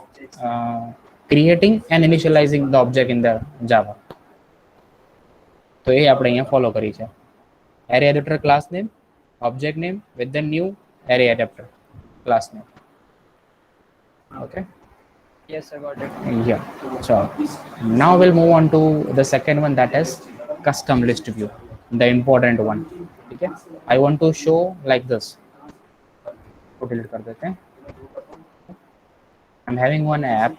creating and initializing the object in the Java. तो ये આપણે અહીંયા follow કરી છે. Array adapter class name, object name with the new array adapter class name. Okay. Yes, I got it. Yeah. So now we'll move on to the second one, that is custom list view, the important one. Okay. I want to show like this. Delete कर देते हैं. I'm having one app.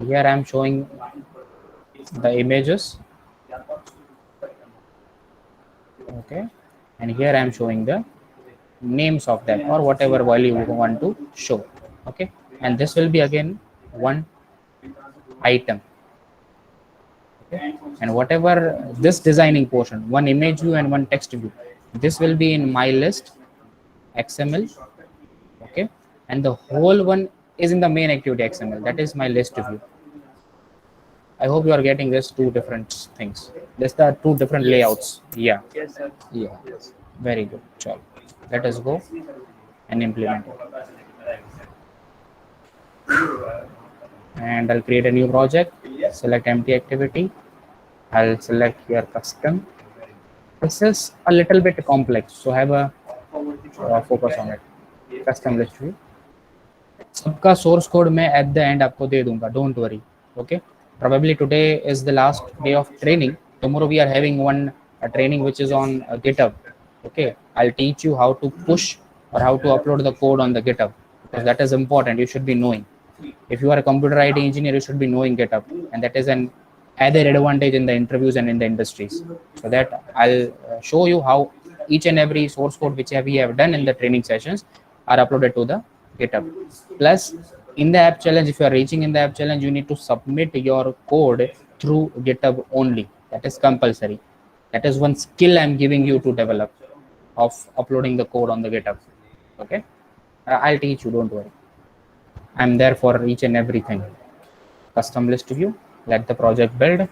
Here I'm showing the images. Okay, and here I am showing the names of that or whatever value you want to show. Okay, and this will be again one item. Okay, and whatever this designing portion, one image view and one text view, this will be in my list XML. Okay, and the whole one is in the main activity XML, that is my list view. I hope you are getting this two different things. These are two different layouts. Yeah. Yes, sir. Yeah. Very good. Chalo. Let us go and implement it. And I'll create a new project. Select empty activity. I'll select here custom. This is a little bit complex, so have a focus on it. Custom list view. सबका source code मैं at the end आपको दे दूंगा. Don't worry. Okay. Probably today is the last day of training. Tomorrow we are having one training which is on GitHub. Okay, I'll teach you how to push or how to upload the code on the GitHub, because that is important. You should be knowing. If you are a computer IT engineer, you should be knowing GitHub, and that is an added advantage in the interviews and in the industries. So that I'll show you how each and every source code which we have done in the training sessions are uploaded to the GitHub. Plus, in the app challenge, if you are reaching in the app challenge, you need to submit your code through GitHub only. That is compulsory. That is one skill I'm giving you to develop, of uploading the code on the GitHub. Okay, I'll teach you, don't worry. I'm there for each and everything. Custom list view, let the project build.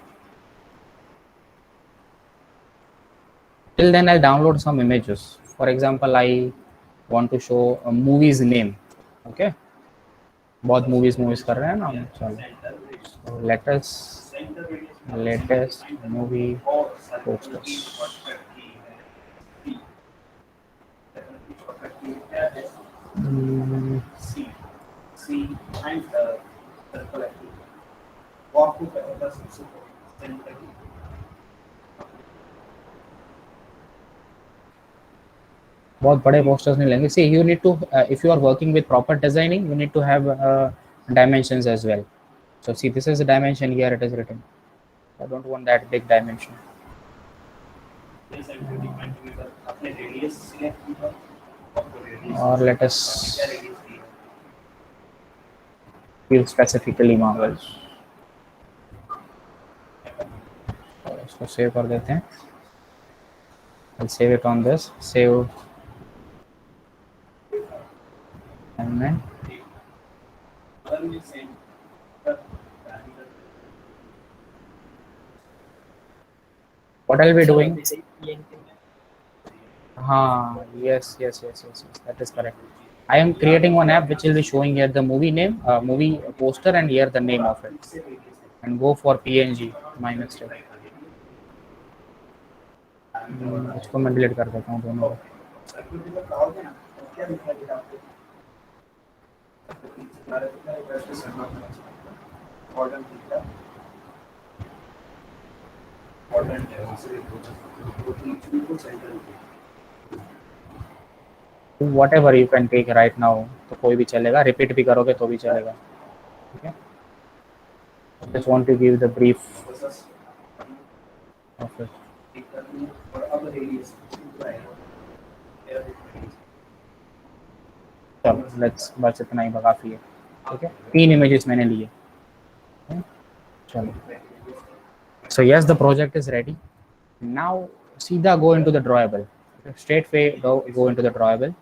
Till then I'll download some images. For example, I want to show a movie's name. Okay, बहुत movies कर रहे हैं ना हम. चलो, latest movie posters. बहुत बड़े posters नहीं लेंगे. See, you need to if you are working with proper designing, you need to have dimensions as well. So see, this is a dimension here. It is written. I don't want that big dimension. Or let us give specifically Marvels. इसको save कर देते हैं. I'll save it on this. Save. And then what I'll be doing? Yes, that is correct. I am creating one app which will be showing here the movie name, movie poster, and here the name of it. And go for PNG. My mistake. इसको मैं delete कर देता हूँ दोनों. Whatever you can take right now, तो कोई भी चलेगा. रिपीट भी करोगे तो भी चलेगा. ठीक है. Just want to give the brief of it. चलो लेट्स बस इतना ही काफी है. ठीक है. 3 इमेजेस मैंने लिए. चलो. So yes, the project is ready. Now सीधा go into the drawable. Straight way go into the drawable.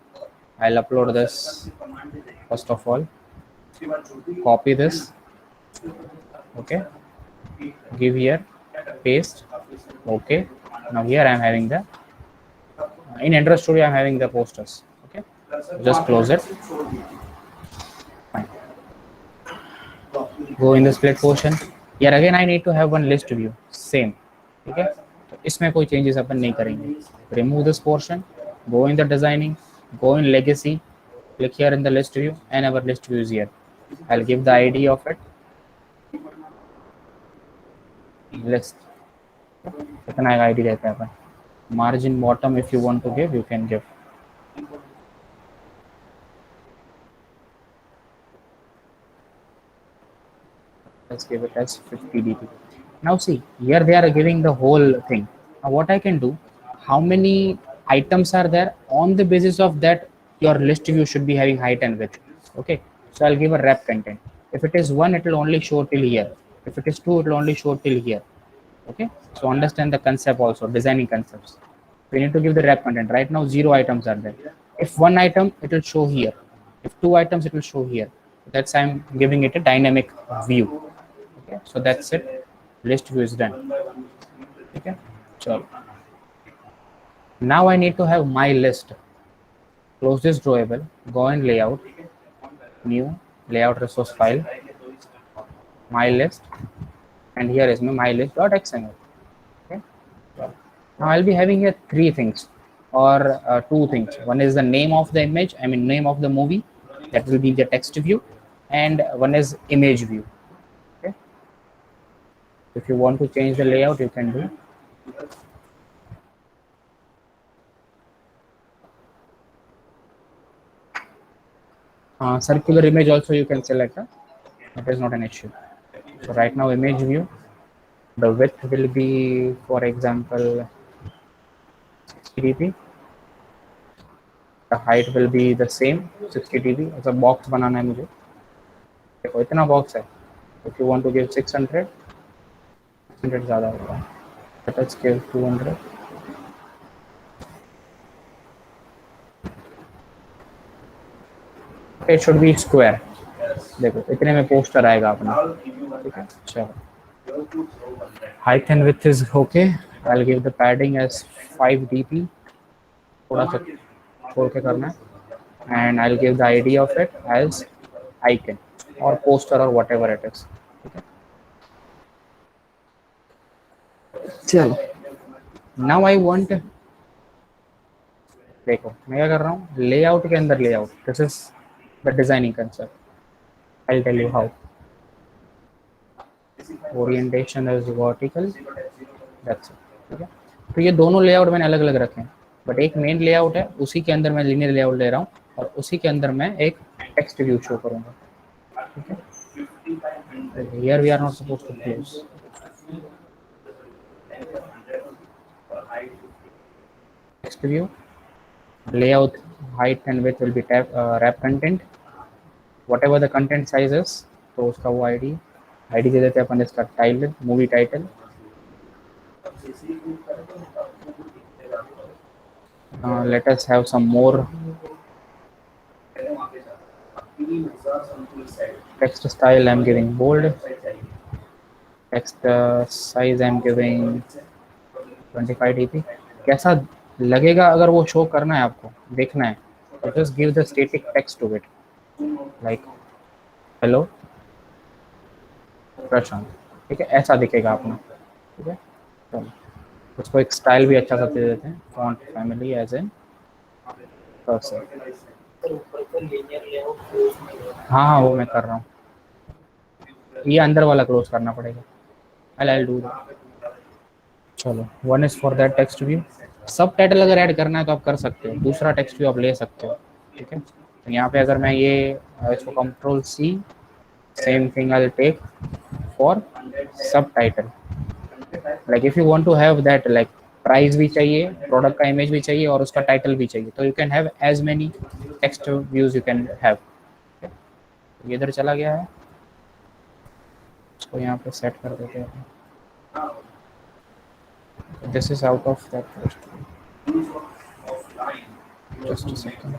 I'll upload this first of all. Copy this. Okay. Give here. Paste. Okay. Now here I am having the in Android Studio I am having the posters. Okay. Just close it. Fine. Go in the split portion. Here again I need to have one list view. Same. Okay. तो इसमें कोई changes अपन नहीं करेंगे. Remove this portion. Go in the designing. Go in legacy. Click here in the list view, and our list view is here. I'll give the ID of it. List. कितना ID रहता है अपन. Margin bottom if you want to give, you can give. Let's give it as 50 dp. Now see, here they are giving the whole thing. Now what I can do, how many items are there, on the basis of that your list view should be having height and width. Okay, so I'll give a wrap content. If it is 1, it will only show till here. If it is 2, it will only show till here. Okay, so understand the concept also, designing concepts. We need to give the wrap content. Right now 0 items are there. If 1 item, it will show here. If 2 items, it will show here. That's I'm giving it a dynamic view. Okay, so that's it. List view is done. Okay, so now I need to have my list. Close this drawable. Go in layout. New layout resource file. My list. And here is my list.xml. Okay. So now I'll be having here 3 things or 2 things. One is the name of the image. I mean name of the movie. That will be the text view. And one is image view. Okay. If you want to change the layout, you can do. Circular image also you can select. That is not an issue. So right now image view, the width will be, for example, 60 dp. The height will be the same, 60 dp. As a box बनाना है मुझे. देखो इतना box है. If you want to give 600, 600 ज़्यादा होगा. Let's give 200. It should be square. देखो इतने में पोस्टर आएगा अपना. ठीक है. चलो. Height and width is okay. I'll give the padding as 5 dp. थोड़ा सा छोड़ के करना है. And I'll give the ID of it as icon or poster or whatever it is. Okay. चलो. Now I want. देखो मैं क्या कर रहा हूँ. लेआउट के अंदर layout. This is the designing concept. I'll tell you how. Orientation is vertical, that's it, ठीक है। तो ये दोनों लेआउट मैंने अलग अलग रखे हैं, बट एक मेन लेआउट है, उसी के अंदर मैं लीनियर लेआउट ले रहा हूँ और उसी के अंदर मैं एक टेक्स्ट व्यू शो करूंगा, ठीक है। Here we are not supposed to close text view, layout height and width will be wrap content, whatever the content size is, तो उसका वो id दे देते हैं अपन इसका title, movie title, let us have some more text style. I'm giving bold, text size I'm giving 25 dp. कैसा लगेगा अगर वो शो करना है आपको, देखना है, तो just give the static text to it, like hello प्रशांत, ठीक है, ऐसा दिखेगा अपना, ठीक है। चलो उसको एक स्टाइल भी अच्छा सा दे देते हैं, font family as an cursor. हाँ हाँ वो मैं कर रहा हूँ, ये अंदर वाला क्लोज करना पड़ेगा, I'll do that। चलो, one is for that text view. सब टाइटल अगर ऐड करना है तो आप कर सकते हो, दूसरा टेक्स्ट व्यू आप ले सकते हो, ठीक है। तो यहाँ पे अगर मैं ये इसको control C, same thing I will take for sub title, like if you want to have that, like price भी चाहिए, प्रोडक्ट का इमेज भी चाहिए और उसका टाइटल भी चाहिए, तो you can have as many text views you can have. ये इधर चला गया है, इसको यहाँ पे सेट कर देते हैं। This is out of that post, just a second.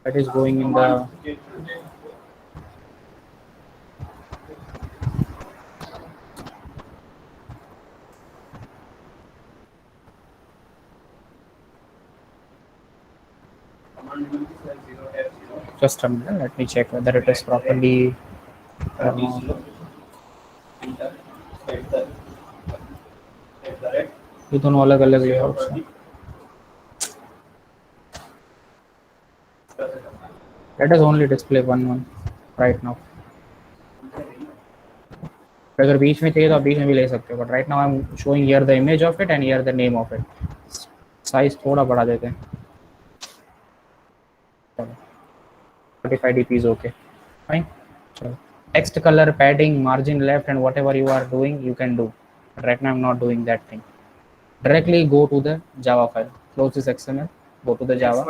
That is going in the just a minute, let me check whether it is properly or not. ये दोनों अलग अलग लेआउट्स हैं। Let us only display one right now. अगर बीच में चाहिए तो आप बीच में भी ले सकते हो, but right now I am showing here the image of it and here the name of it. Size थोड़ा बढ़ा देते हैं, 45 dp is okay, fine। चलो, text color, padding, margin left and whatever you are doing you can do, but right now I'm not doing that thing। Directly go to the Java file, close this XML, go to the Java,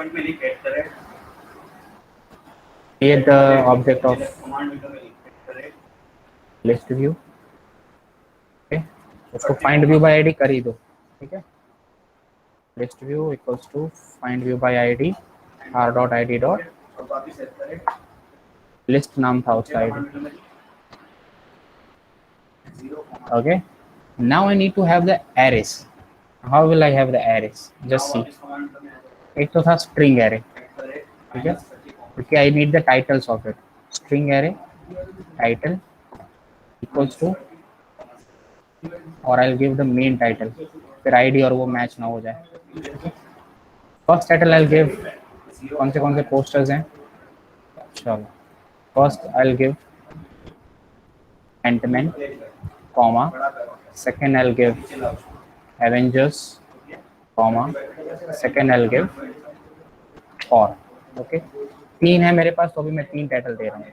create the object of list view, okay, उसको find view by id कर ही दो, ठीक है। list view equals to find view by id r.id dot list नाम था उसका id, okay। now I need to have the arrays। how will I have the arrays? just see, एक तो था string array, ठीक है, क्योंकि I need the titles of it। string array title equals to, और I'll give the main title, फिर id और वो मैच ना हो जाए। फर्स्ट टाइटल I'll give, कौन से पोस्टर्स हैं, चलो first I'll give Ant-Man, comma, second I'll give Avengers, comma, second I'll give Thor, okay। तीन है मेरे पास, तो अभी मैं तीन टाइटल दे रहा हूँ,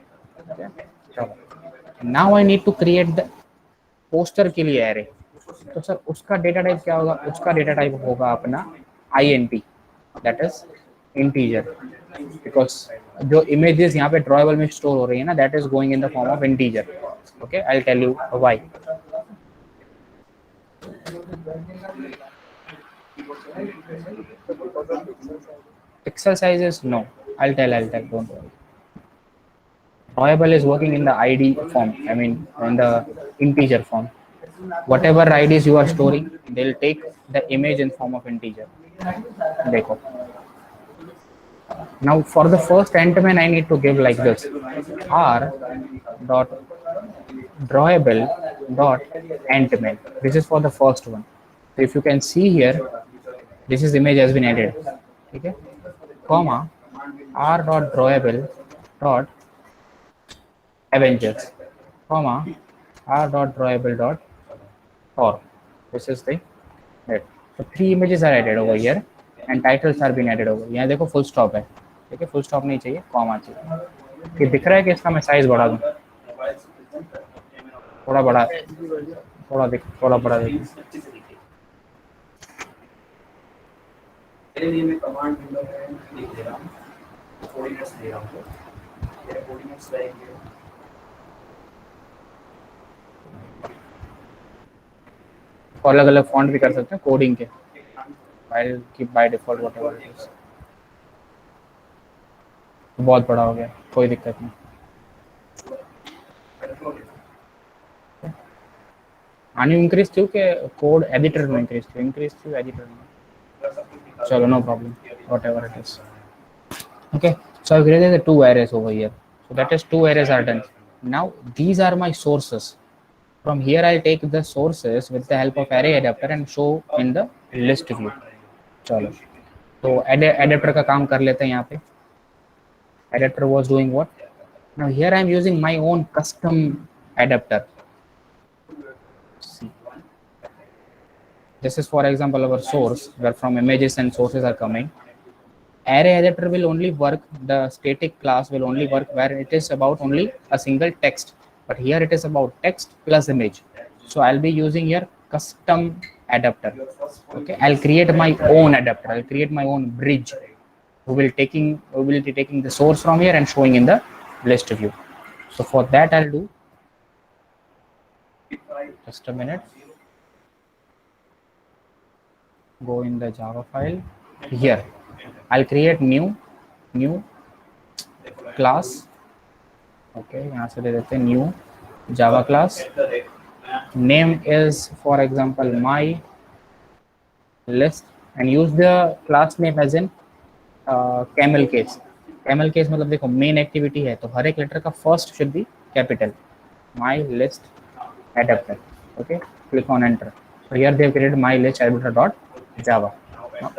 चलो। Now I need to create the poster के लिए एरे, तो सर उसका डेटा टाइप क्या होगा, उसका डेटा टाइप होगा अपना int, that is integer, because जो इमेजेस यहाँ पे ड्रॉएबल में स्टोर हो रही है ना, that is going in the form of integer, okay. I will tell you why. pixel sizes, no, I'll tell, don't worry। drawable is working in the id form, I mean in the integer form, whatever IDs you are storing, they'll take the image in form of integer। देखो, now for the first Ant-Man I need to give like this, r dot drawable dot Ant-Man, this is for the first one। so if you can see here, this is image has been added, ठीक है। comma r dot drawable dot avengers, comma r dot drawable dot or. This is the head. So 3 images are added over here and titles are being added over. यहाँ देखो full stop है, ठीक है, full stop नहीं चाहिए, comma चाहिए. कि दिख रहा है कि इसका मैं साइज बढ़ा दूं, थोड़ा बड़ा, थोड़ा बड़ा देखिए. मेरे लिए मैं कमांड विंडो में लिख दे रहा हूँ, कोऑर्डिनेट्स दे रहा हूँ, तो मेरे कोऑर्डिनेट्स रहेंगे. और अलग अलग फॉन्ट भी कर सकते हैं कोडिंग के. I'll keep by default whatever it is. बहुत बड़ा हो गया, कोई दिक्कत नहीं. आनी इंक्रीज थी कि कोड एडिटर में इंक्रीज थी एडिटर में. चलो, no problem, whatever it is. Okay, so I've created the 2 arrays over here. So that is 2 arrays are done. Now these are my sources. From here I'll take the sources with the help of array adapter and show in the list view. चलो, तो adapter का काम कर लेते हैं यहाँ पे. Adapter was doing what? Now here I am using my own custom adapter. See. This is for example our source where from images and sources are coming. Array adapter will only work, the static class will only work where it is about only a single text, but here it is about text plus image. So I'll be using here custom adapter. Okay, I'll create my own adapter, I'll create my own bridge who will be taking the source from here and showing in the list view. So for that I'll do, just a minute, go in the Java file. Here I'll create new class. Okay, यहाँ से दे देते हैं new Java class. Name is for example my list and use the class name as in camel case. Camel case मतलब देखो main activity है तो हर एक letter का first should be capital. My list adapter. Okay, click on enter. So here they have created my list adapter dot Java.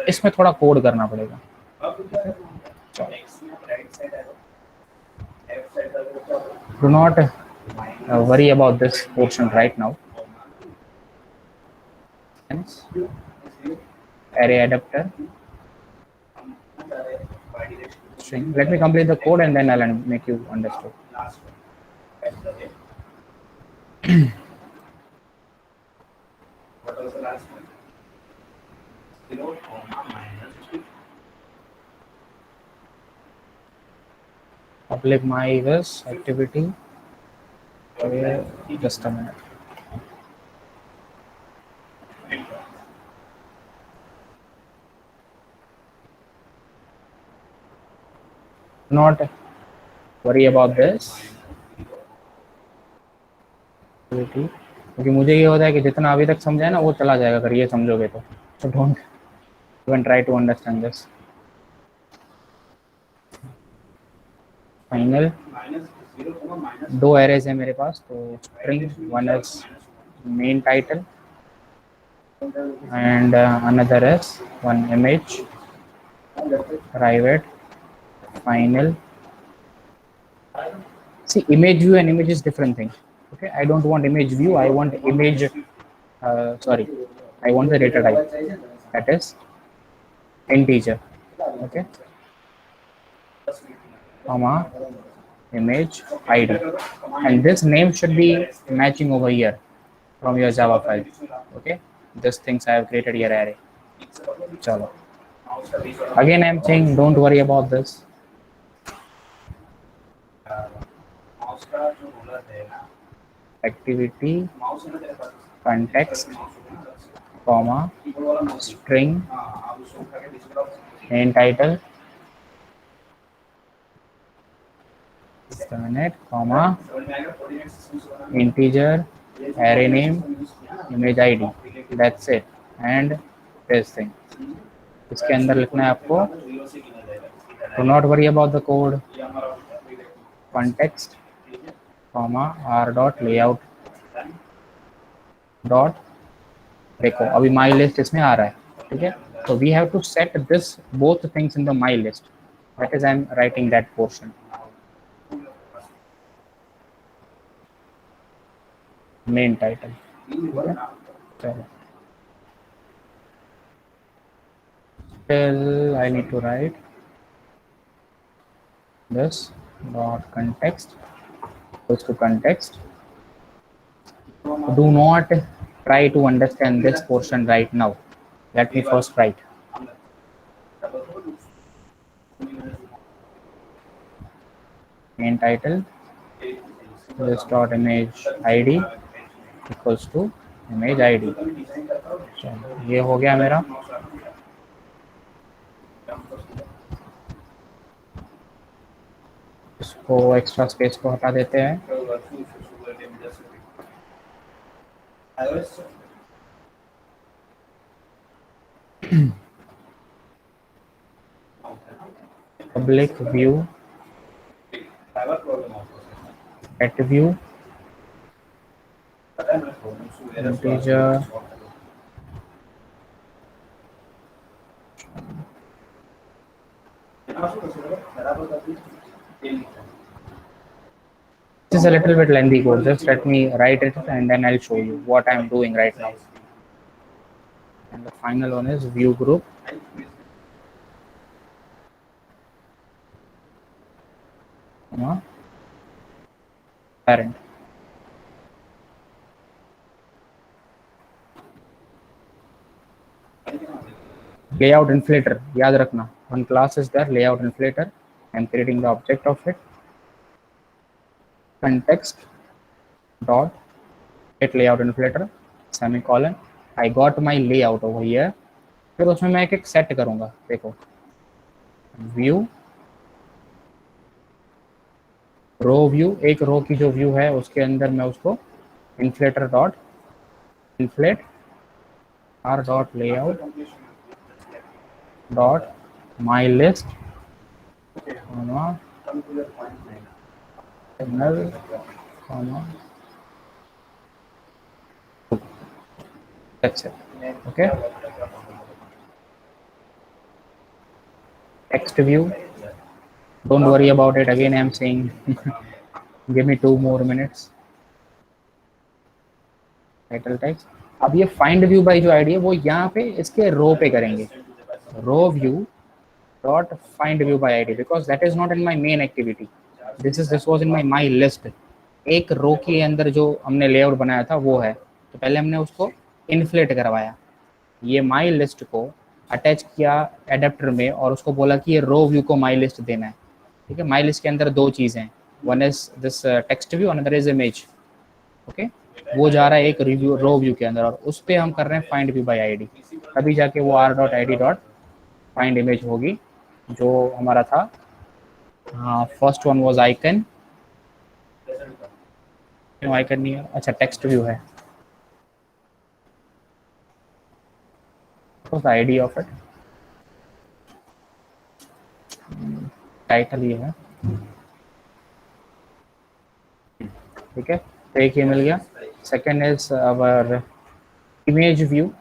इसमें थोड़ा code करना पड़ेगा. Do not worry about this portion right now. Array adapter string. Let me complete the code and then I'll make you understood. What was the last one? 0, minus. Public my this activity. Okay, just a minute. Not worry about this. क्योंकि मुझे ये होता है कि जितना अभी तक समझा है ना वो चला जाएगा अगर ये समझोगे तो. So don't even try to understand this. Final. दो एरेज है मेरे पास तो string, one is main title and another is one image, private, final. See, image view and image is different thing. Okay, I don't want image view, I want image, I want the data type, that is integer. Okay, comma image id, and this name should be matching over here from your Java file. Okay, these things I have created here array. Chalo. Again I am saying don't worry about this. Activity, context, comma, string, main title, comma, integer, array name, image id. That's it. And this thing. इसके अंदर लिखना है आपको. Do not worry about the code. Context, comma, r dot layout dot. देखो अभी my list इसमें आ रहा है, ठीक है. So we have to set this both things in the my list. That is, I'm writing that portion. Main title. Okay. Still, I need to write this dot context equals to context. Do not try to understand this portion right now. Let me first write. Main title, this dot image id equals to image id. ये हो गया मेरा. इसको extra space को हटा देते हैं. Public view, at view, integer, this is a little bit lengthy code. Just let me write it and then I'll show you what I'm doing right now. And the final one is view group. Parent. Layout inflator, याद रखना. One class is there, layout inflator. I'm creating the object of it. Context dot get layout inflator semicolon. I got my layout over here. फिर उसमें मैं एक set करूंगा. देखो, view, रो view, एक रो की जो व्यू है उसके अंदर मैं उसको inflator dot inflate R dot layout dot my list that's it. Okay, text view, don't worry about it. Again I'm saying give me 2 more minutes. Title text. अब ये find view by जो ID है वो यहाँ पे इसके रो पे करेंगे. Row view dot find view by id because that is not in my main activity. This was in my list. एक रो के अंदर जो हमने लेआउट बनाया था वो है, तो पहले हमने उसको इन्फ्लेट करवाया. ये माई लिस्ट को अटैच किया एडेप्टर में और उसको बोला कि ये रो व्यू को माई लिस्ट देना है. ठीक है, माई लिस्ट के अंदर दो चीज़ें हैं. One is this text view, another is image. Okay, वो जा रहा है एक रिव्यू रो व्यू के अंदर और उस पर हम कर रहे हैं फाइंड व्यू बाय आईडी. तभी जाके वो R dot I D dot find image होगी जो हमारा था. First one was icon. क्यों आइकन नहीं है? अच्छा, टेक्स्ट व्यू है. What's the ID of it? Title ये है. ठीक है, तो एक ये मिल गया. Second is our image view.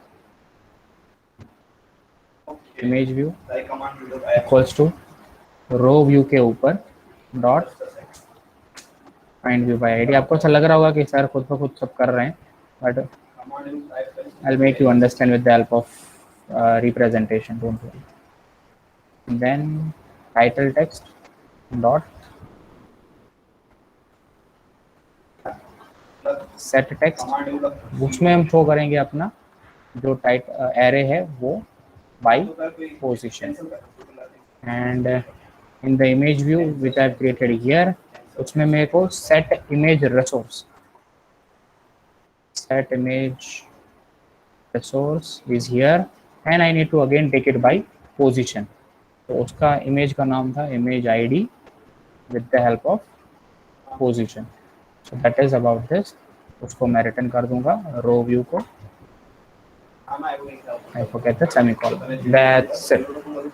Image view equals to row view के ऊपर dot find view by ID. आपको अच्छा लग रहा होगा कि सर खुद ब खुद सब कर रहे हैं, but I'll make you understand with the help of representation, don't worry. And then title text dot set text, उसमें हम शो करेंगे अपना जो टाइट एरे है वो by position. And in the image view which I've created here, उसमें मेरे को set image resource, set image resource is here and I need to again take it by position. तो उसका इमेज का नाम था image id with the help of position. So that is about this. उसको मैं रिटर्न कर दूंगा रो view को. I forget the semicolon. That's it.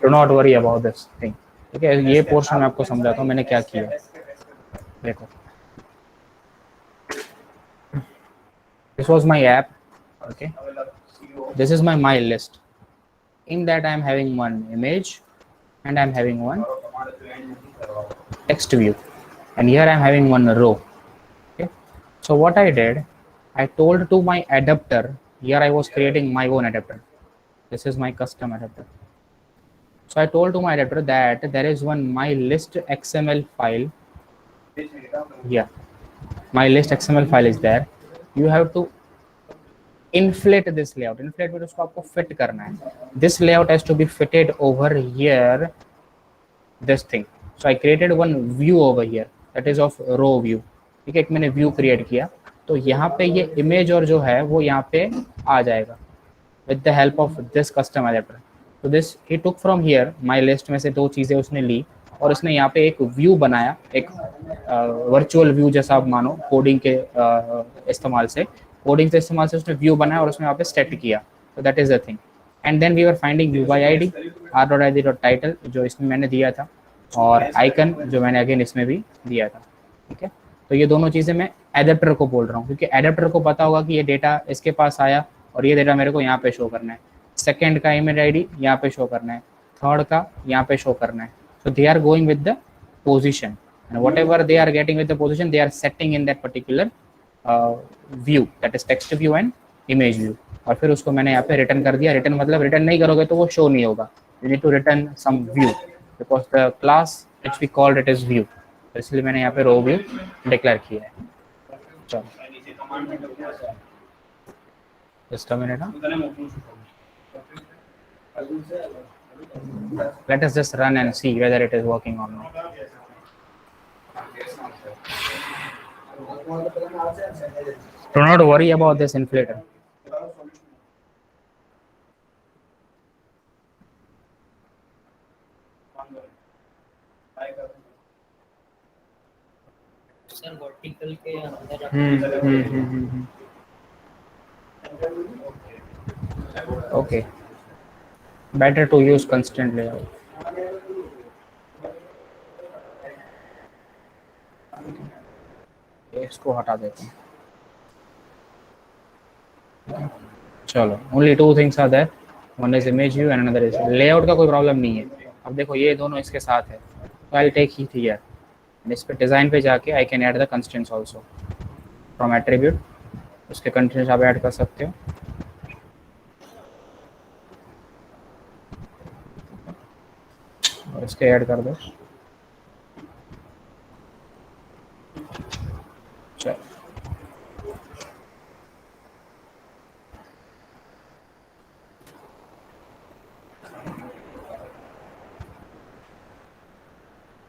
Do not worry about this thing. ठीक है, ये पोर्शन मैं आपको समझाता हूँ मैंने क्या किया. देखो, this was my app. Okay, this is my list. In that I am having one image and I am having one text view, and here I'm having one row. Okay, so what I did, I told to my adapter, here I was creating my own adapter. This is my custom adapter. So I told to my adapter that there is one my list XML file. Yeah, my list XML file is there. You have to inflate this layout. Inflate में उसको आपको fit करना है. This layout has to be fitted over here. This thing. So I created one view over here. That is of row view. ठीक है, एक मैंने view create किया. तो यहाँ पे ये image और जो है वो यहाँ पे आ जाएगा. With the help of this custom adapter. So this he took from here. My list में से दो चीजें उसने ली और उसने यहाँ पे एक व्यू बनाया, एक वर्चुअल व्यू जैसा आप मानो, कोडिंग के इस्तेमाल से उसने व्यू बनाया और उसने यहाँ पे सेट किया. तो that is the thing. And then we were finding UID, r.id.title जो इसमें मैंने दिया था, और आइकन जो मैंने अगेन इसमें भी दिया था. ठीक है, तो ये दोनों चीज़ें मैं एडेप्टर को बोल रहा हूँ क्योंकि एडेप्टर को पता होगा कि ये डेटा इसके पास आया और ये डेटा मेरे को यहाँ पे शो करना है. सेकंड का ईमेल आईडी यहाँ पे शो करना है, थर्ड का यहाँ पे शो करना है. So they are going with the position, and whatever they are getting with the position, they are setting in that particular view, that is text view and image view. और फिर उसको मैंने यहाँ पे रिटर्न कर दिया. रिटर्न मतलब return नहीं करोगे तो वो शो नहीं होगा. You need to return some view because the class which we called it is view. तो इसलिए मैंने यहाँ पे रो व्यू डिक्लेयर किया है. चलो just a minute. Let us just run and see whether it is working or not. Do not worry about this inflator. Sir vertical के अंदर Okay. Better to use constant layout. इसको हटा देते हैं. चलो, only two things are there. One is image view and another is layout का कोई problem नहीं है. अब देखो ये दोनों इसके साथ है. So I'll take it here. इस पे डिजाइन पे जाके I can add the constraints also from attribute. उसके constraints आप ऐड कर सकते हो. और इसके ऐड कर दो. चलो,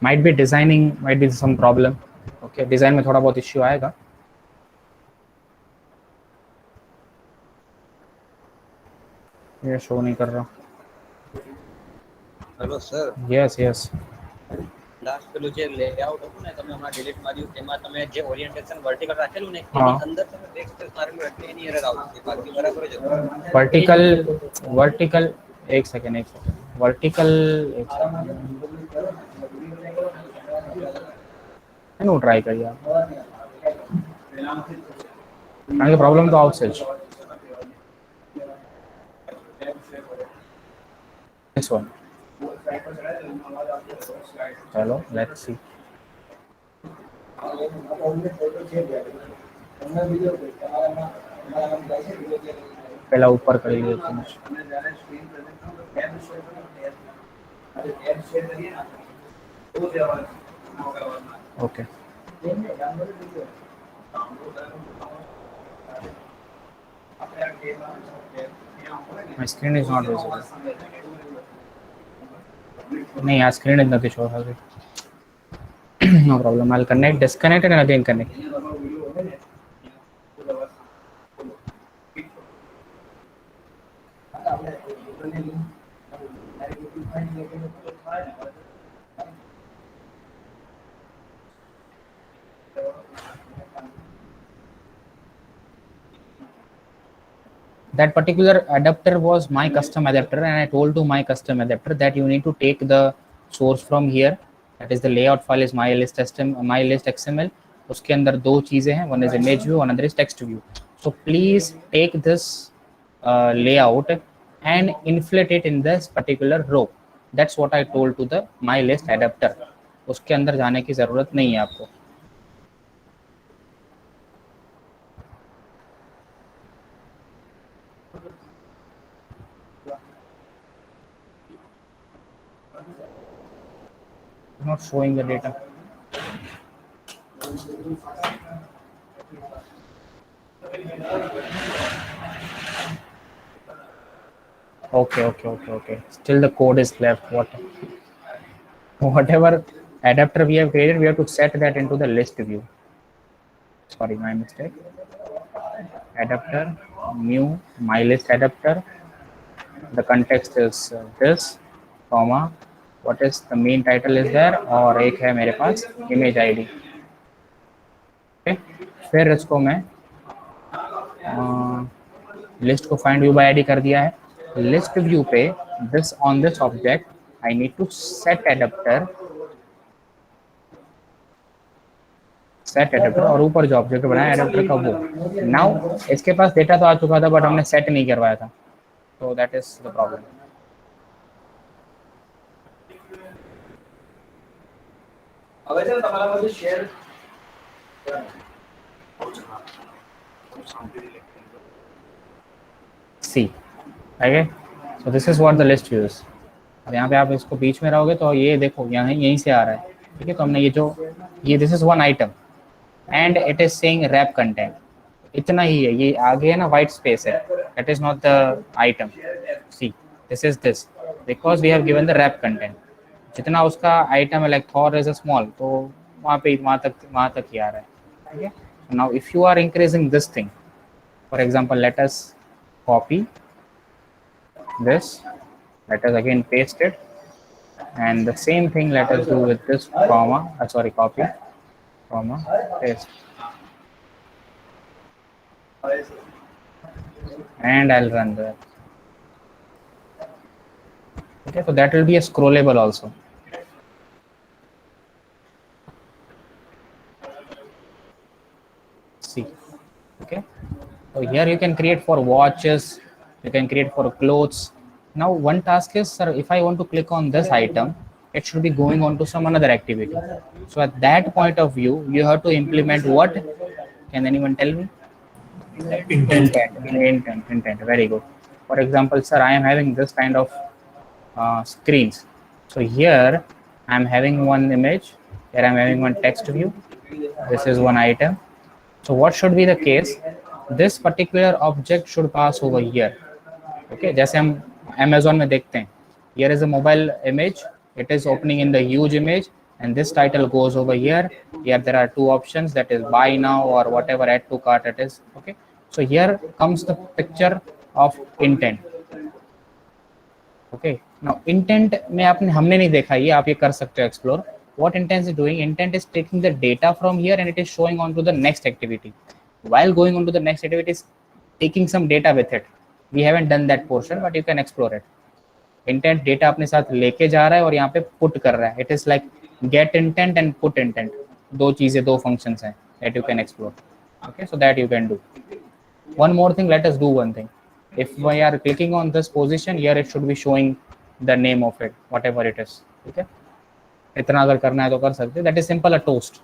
might be designing, might be some problem. Okay, design में थोड़ा बहुत इश्यू आएगा. ये शो नहीं कर रहा. Hello sir Yes, yes. Last પેલું જે લેઆઉટ હતું ને તમે હમણાં ડિલીટ માર્યું તેમાં તમે જે ઓરિએન્ટેશન વર્ટિકલ રાખેલું ને હા. એની અંદર તમે બેક સ્પેસ મારેલું એટલે એની એરર આવતી બાકી બરાબર જ હતું. वर्टिकल एक सेकेंड वर्टिकल एनु ट्राई करिए आप. કારણ કે પ્રોબ્લેમ તો આવશે જ. This one. चलो, let's see. पहला ऊपर कर लिए okay. My screen is not visible. नहीं, यार screen is not show. No problem. I'll connect, disconnect, and again connect. That particular adapter was my custom adapter, and I told to my custom adapter that you need to take the source from here. That is the layout file is my list XML. उसके अंदर दो चीजें हैं, one is image view, another is text view. So please take this layout and inflate it in this particular row. That's what I told to the my list adapter. उसके अंदर जाने की ज़रूरत नहीं है आपको. Not showing the data. Okay. Still the code is left. Whatever adapter we have created, we have to set that into the list view. Sorry, my mistake. Adapter, new, my list adapter. The context is this, comma. What is the main title is there, और एक है मेरे पास image ID. Okay. फिर इसको मैं list को find view by ID कर दिया है. लिस्ट व्यू पे this on this object I need to set adapter और ऊपर जो ऑब्जेक्ट बनाया एडेप्टर का वो. नाउ इसके पास डेटा तो आ चुका था बट हमने सेट नहीं करवाया था, तो that is the problem. See okay, so this is what the list views. और यहाँ पे आप इसको बीच में रहोगे तो ये देखो यहाँ यहीं से आ रहा है. ठीक है, तो हमने ये this is one item and it is saying wrap content. इतना ही है, ये आगे है ना वाइट स्पेस है, that is not the item. See this is this because we have given the wrap content. जितना उसका आइटम है like thor is a small, तो वहाँ तक ही आ रहा है. ठीक है, now if you are increasing this thing, for example let us copy this, let us again paste it, and the same thing let us do with this comma, copy, comma, paste, and I'll run that. Okay, so that will be a scrollable also. See, okay. So here you can create for watches, you can create for clothes. Now one task is, sir, if I want to click on this item, it should be going on to some another activity. So at that point of view, you have to implement what? Can anyone tell me? Intent. Very good. For example, sir, I am having this kind of screens. So here I am having one image, here I am having one text view. This is one item. So what should be the case? This particular object should pass over here. Okay, जैसे हम Amazon में देखते हैं, here is a mobile image, it is opening in the huge image, and this title goes over here. Here there are two options, that is buy now or whatever, add to cart it is. Okay, so here comes the picture of intent. Okay, now intent में हमने नहीं देखा, ये आप ये कर सकते हो explore. What intent is doing? Intent is taking the data from here and it is showing on to the next activity. While going on to the next activity, is taking some data with it. We haven't done that portion, but you can explore it. Intent data अपने साथ लेके जा रहा है और यहाँ पे put कर रहा है. It is like get intent and put intent. दो चीजें, दो functions हैं that you can explore. Okay, so that you can do. One more thing, let us do one thing. If we are clicking on this position, here it should be showing the name of it, whatever it is. Okay, इतना अगर करना है तो कर सकते. That is simple a toast.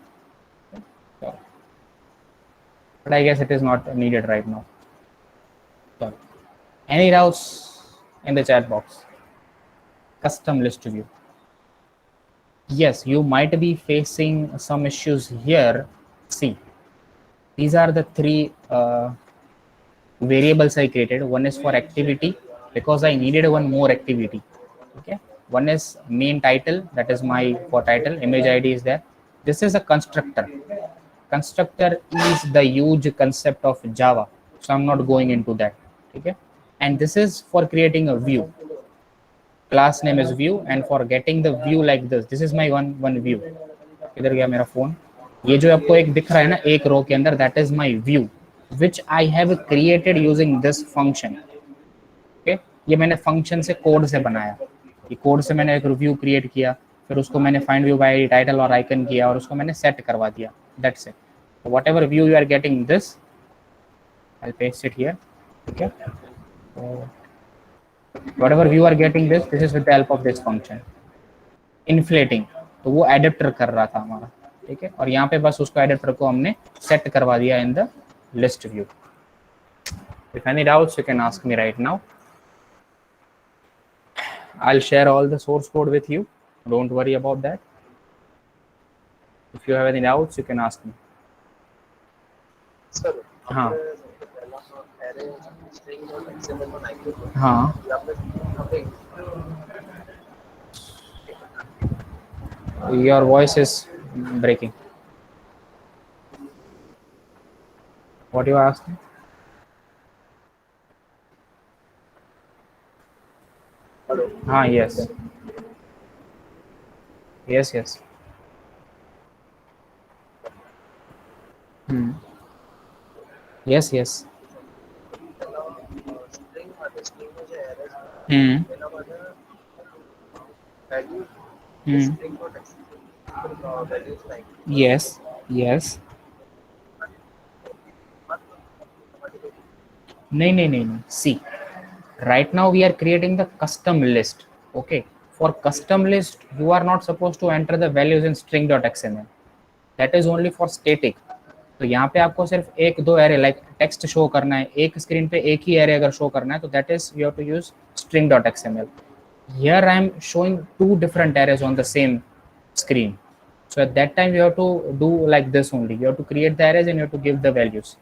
But I guess it is not needed right now. So, any doubts in the chat box? Custom list view. Yes, you might be facing some issues here. See, these are the three variables I created. One is for activity because I needed one more activity. Okay, one is main title, that is my for title. Image ID is there. This is a constructor. Constructor is the huge concept of Java, so I'm not going into that. Okay, and this is for creating a view. Class name is view, and for getting the view like this is my one view. इधर गया मेरा phone. ये जो आपको एक दिख रहा है ना एक रो के अंदर, that is my view, which I have created using this function. Okay, ये मैंने function से कोड से बनाया. ये कोड से मैंने एक व्यू क्रिएट किया, फिर उसको मैंने फाइंड व्यू बाय टाइटल और आइकन किया और उसको मैंने सेट करवा दिया. That's it. So whatever view you are getting this, I'll paste it here. Okay. So whatever you are getting this is with the help of this function inflating. तो वो adapter कर रहा था हमारा, ठीक है, और यहाँ पे बस उसको एडेप्टर को हमने सेट करवा दिया in the list view. If any doubts, you can ask me right now. I'll share all the source code with you. Don't worry about that. If you have any doubts, you can ask me. Sir हाँ पहला array string और XML बनाएंगे तो हाँ यहाँ पे your voice is breaking. What you asking? हाँ yes yes yes. Yes yes. String मध्ये स्ट्रिंग में जो एरेज हम्म त्यामध्ये वैल्यू हम्म स्ट्रिंग और XML values like yes yes. नहीं नहीं नहीं नहीं. See, right now we are creating the custom list. Okay, for custom list you are not supposed to enter the values in string.xml. That is only for static. तो यहाँ पे आपको सिर्फ एक दो एरे लाइक टेक्स्ट शो करना है, एक स्क्रीन पे एक ही एरे अगर शो करना है तो that is you have to use string.xml. Here I am showing two different arrays on the same screen. So at that time you have to do like this only. You have to create the arrays and you have to give the values.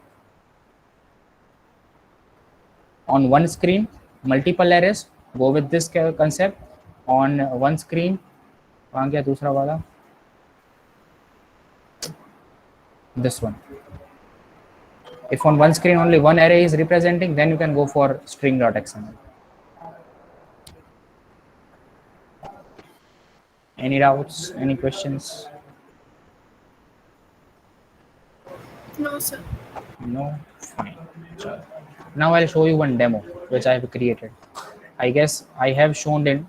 On one screen, multiple arrays, go with this concept. On one screen, कहाँ गया दूसरा वाला? This one. If on one screen only one array is representing, then you can go for string.xml. Any doubts? Any questions? No, sir. No? Fine. Now I'll show you one demo which I have created. I guess I have shown in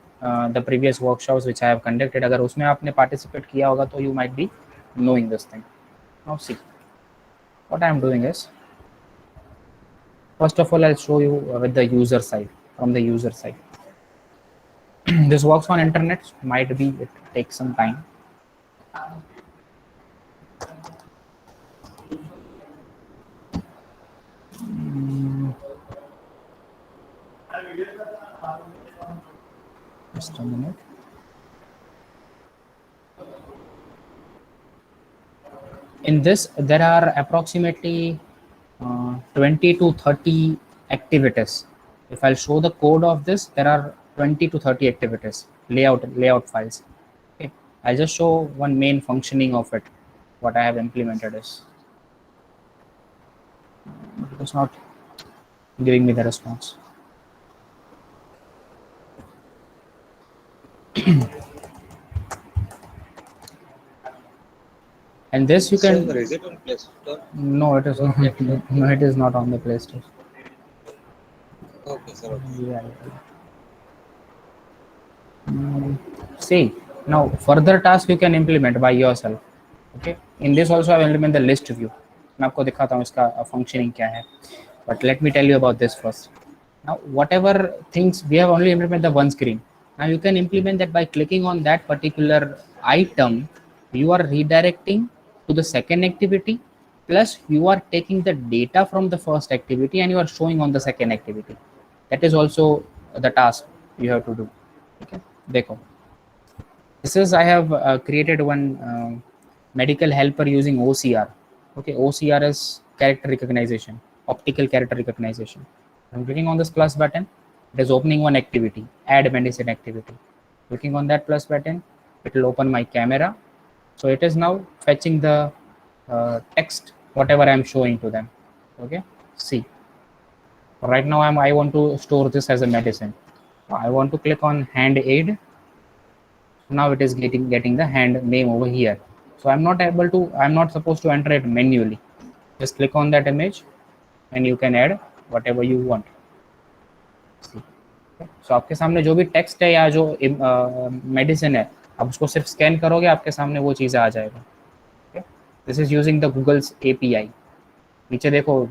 the previous workshops which I have conducted. अगर उसमें आपने participate किया होगा तो you might be knowing this thing. Now see, what I am doing is, first of all I'll show you with the user side, from the user side. This works on internet, might be it takes some time. Just a minute. In this, there are approximately 20 to 30 activities. If I'll show the code of this, there are 20 to 30 activities, layout files. Okay, I'll just show one main functioning of it. What I have implemented is, it's not giving me the response. And this you can. Sir, is it on Play Store? No, it is not. No, it is not on the Play Store. Okay, sir. Okay. Yeah. See, now further task you can implement by yourself. Okay. In this also I will implement the list view. मैं आपको दिखाता हूँ इसका functioning क्या है. But let me tell you about this first. Now, whatever things we have only implemented the one screen. Now you can implement that by clicking on that particular item. You are redirecting to the second activity, plus you are taking the data from the first activity and you are showing on the second activity. That is also the task you have to do. Okay, देखो. This is I have created one medical helper using OCR. Okay, OCR is character recognition, optical character recognition. I'm clicking on this plus button. It is opening one activity, add medicine activity. Clicking on that plus button, it will open my camera. So it is now fetching the text, whatever I am showing to them. Okay, see. Right now I want to store this as a medicine. I want to click on hand aid. Now it is getting the hand name over here. So I'm not supposed to enter it manually. Just click on that image and you can add whatever you want. See. So आपके सामने जो भी text है या जो medicine है, आप उसको सिर्फ स्कैन करोगे, आपके सामने वो चीज़ें आ जाएगा. This is using the Google's API. नीचे देखो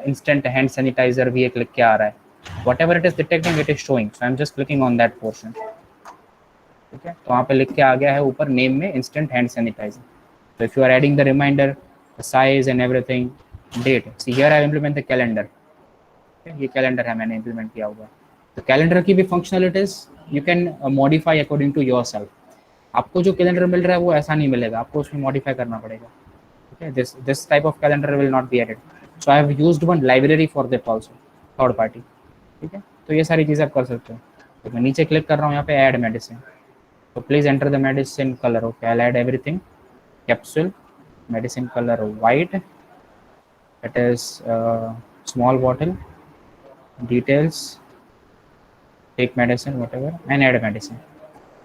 इंस्टेंट हैंड सैनिटाइजर भी एक लिख के आ रहा है. whatever it is detecting, it is showing. So I'm just clicking on that portion. ठीक है, तो वहाँ पे लिख के आ गया है ऊपर नेम में instant hand sanitizer. So if you are adding the reminder, the size and everything, date. See here I implement the calendar. Okay, ये calendar है मैंने implement किया हुआ. तो कैलेंडर की भी functionalities you can modify according to yourself. आपको जो कैलेंडर मिल रहा है वो ऐसा नहीं मिलेगा, आपको उसमें मॉडिफाई करना पड़ेगा. ठीक है, this type of calendar will not be added. So I have used one library for that also, third party. ठीक है, तो ये सारी चीज़ें आप कर सकते हो. तो मैं नीचे क्लिक कर रहा हूँ यहाँ पे ऐड मेडिसिन. तो please enter the medicine colour. Okay, I add everything. Capsule medicine colour white, it is small bottle, details, take medicine, whatever, and add medicine.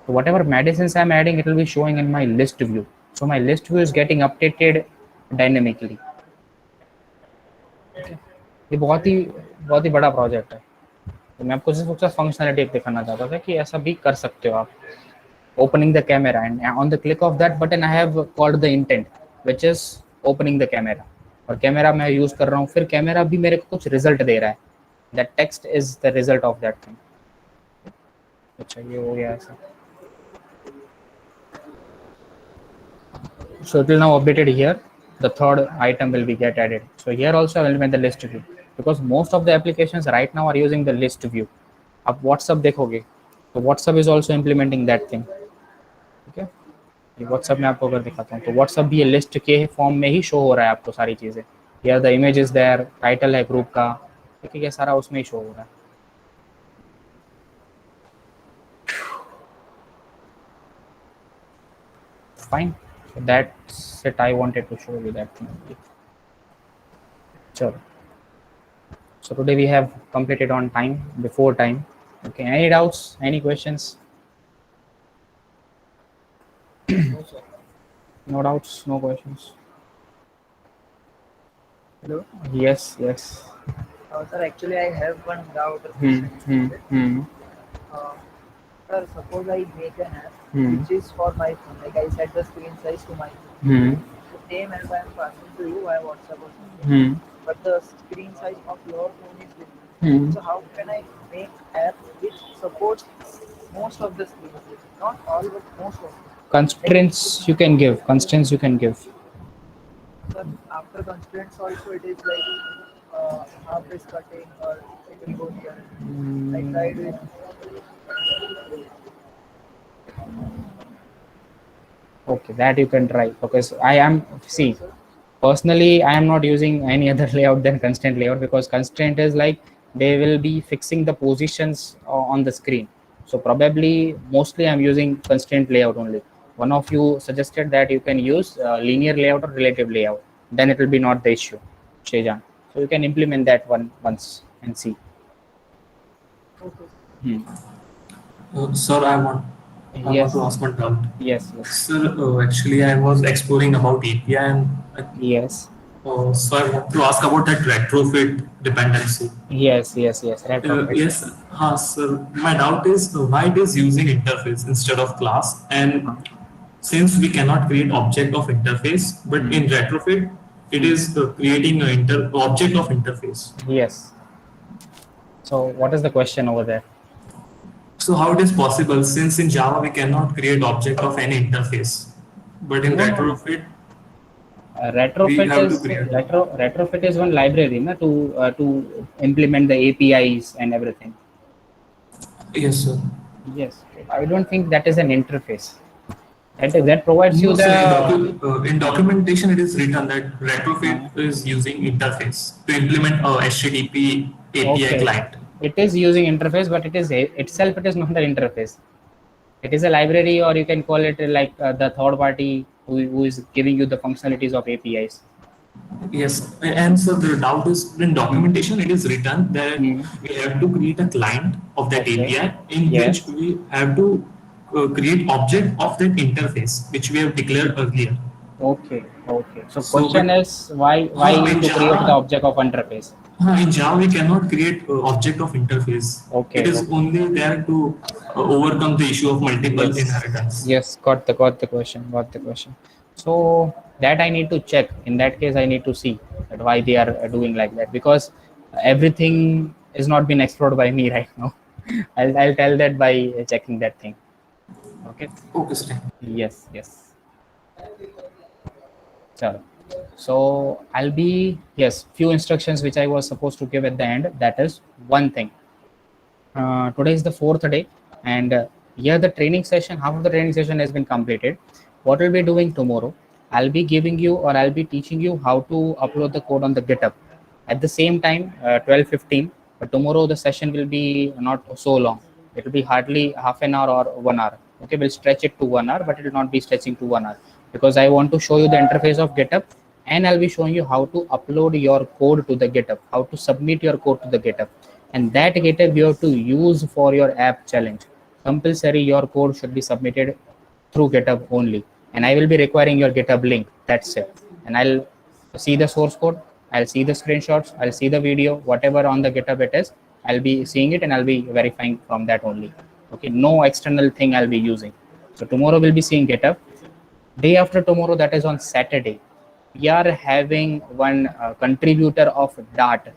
So whatever medicines I'm adding, it will be showing in my list view. So my list view is getting updated dynamically. ये बहुत ही बड़ा project है. तो मैं आपको सिर्फ उसका functionality दिखाना चाहता था कि ऐसा भी कर सकते हो आप. Opening the camera, and on the click of that button I have called the intent, which is opening the camera. और कैमरा मैं यूज कर रहा हूँ, फिर कैमरा भी मेरे को कुछ रिजल्ट दे रहा है. That text is the result of that thing. अच्छा, ये हो गया ऐसा. So it will now updated here. The third item will be get added. So here also I will implement the list view, because most of the applications right now are using the list view. अब WhatsApp देखोगे तो WhatsApp is also implementing that thing. ठीक है, ये WhatsApp में आपको अगर दिखाता हूँ तो WhatsApp भी ये लिस्ट के फॉर्म में ही शो हो रहा है आपको सारी चीज़ें. Here the image is there, title है ग्रुप का. ठीक है, ये सारा उसमें ही शो हो रहा है. Fine. So that's it. I wanted to show you that thing. Sure. So today we have completed on time, before time. Okay. Any doubts? Any questions? No, sir. No doubts. No questions. Hello. Yes. Yes. Sir, actually I have one doubt or Hmm. question. Sir, suppose I make an app which is for my phone, like I set the screen size to my phone. The same app I am passing to you via WhatsApp or something. But the screen size of your phone is different. So how can I make app which supports most of the screens? Not all, but most of them. Constraints you can give. Constraints you can give. But after constraints also it is like half is cutting or it will go here. I tried with. Okay, that you can try, because I am, see, personally I am not using any other layout than constraint layout, because constraint is like they will be fixing the positions on the screen. So probably mostly I'm using constraint layout only. One of you suggested that you can use linear layout or relative layout, then it will be not the issue, Shejan. So you can implement that one once and see. Okay. Sir, I want Yes. to ask one doubt. Yes. Yes. Sir, actually I was exploring about API and Yes. so I want to ask about that retrofit dependency. Yes. Retrofit. Yes, sir. My doubt is why it is using interface instead of class, and since we cannot create object of interface, but in retrofit it is creating an object of interface. Yes. So what is the question over there? So how it is possible, since in Java we cannot create object of any interface, but in retrofit retrofit is one library na, to implement the APIs and everything. Yes, sir. Yes, I don't think that is an interface. That provides you the in documentation it is written that retrofit is using interface to implement a HTTP API client. It is using interface, but it is itself, it is not the interface. It is a library, or you can call it like the third party who is giving you the functionalities of APIs. Yes, and so the doubt is in documentation it is written that we have to create a client of that API in which we have to create object of that interface which we have declared earlier. Okay. So question is why you need to create the object of interface? In Java we cannot create object of interface. Okay. It is only there to overcome the issue of multiple inheritance. Yes, got the question. So that I need to check. In that case, I need to see that why they are doing like that, because everything is not been explored by me right now. I'll tell that by checking that thing. Okay. Okay, sir. Yes. Chalo. So I'll be, yes, few instructions which I was supposed to give at the end. That is one thing. Today is the 4th day, and here the training session, half of the training session has been completed. What we'll be doing tomorrow, I'll be giving you, or I'll be teaching you how to upload the code on the GitHub. At the same time, 12:15, but tomorrow the session will be not so long. It will be hardly half an hour or 1 hour. Okay, we'll stretch it to 1 hour, but it will not be stretching to 1 hour, because I want to show you the interface of GitHub, and I'll be showing you how to upload your code to the GitHub, how to submit your code to the GitHub. And that GitHub you have to use for your app challenge. Compulsory, your code should be submitted through GitHub only, and I will be requiring your GitHub link. That's it. And I'll see the source code, I'll see the screenshots, I'll see the video, whatever on the GitHub it is, I'll be seeing it and I'll be verifying from that only. Okay, no external thing I'll be using. So tomorrow we'll be seeing GitHub. Day after tomorrow, that is on Saturday, we are having one contributor of Dart.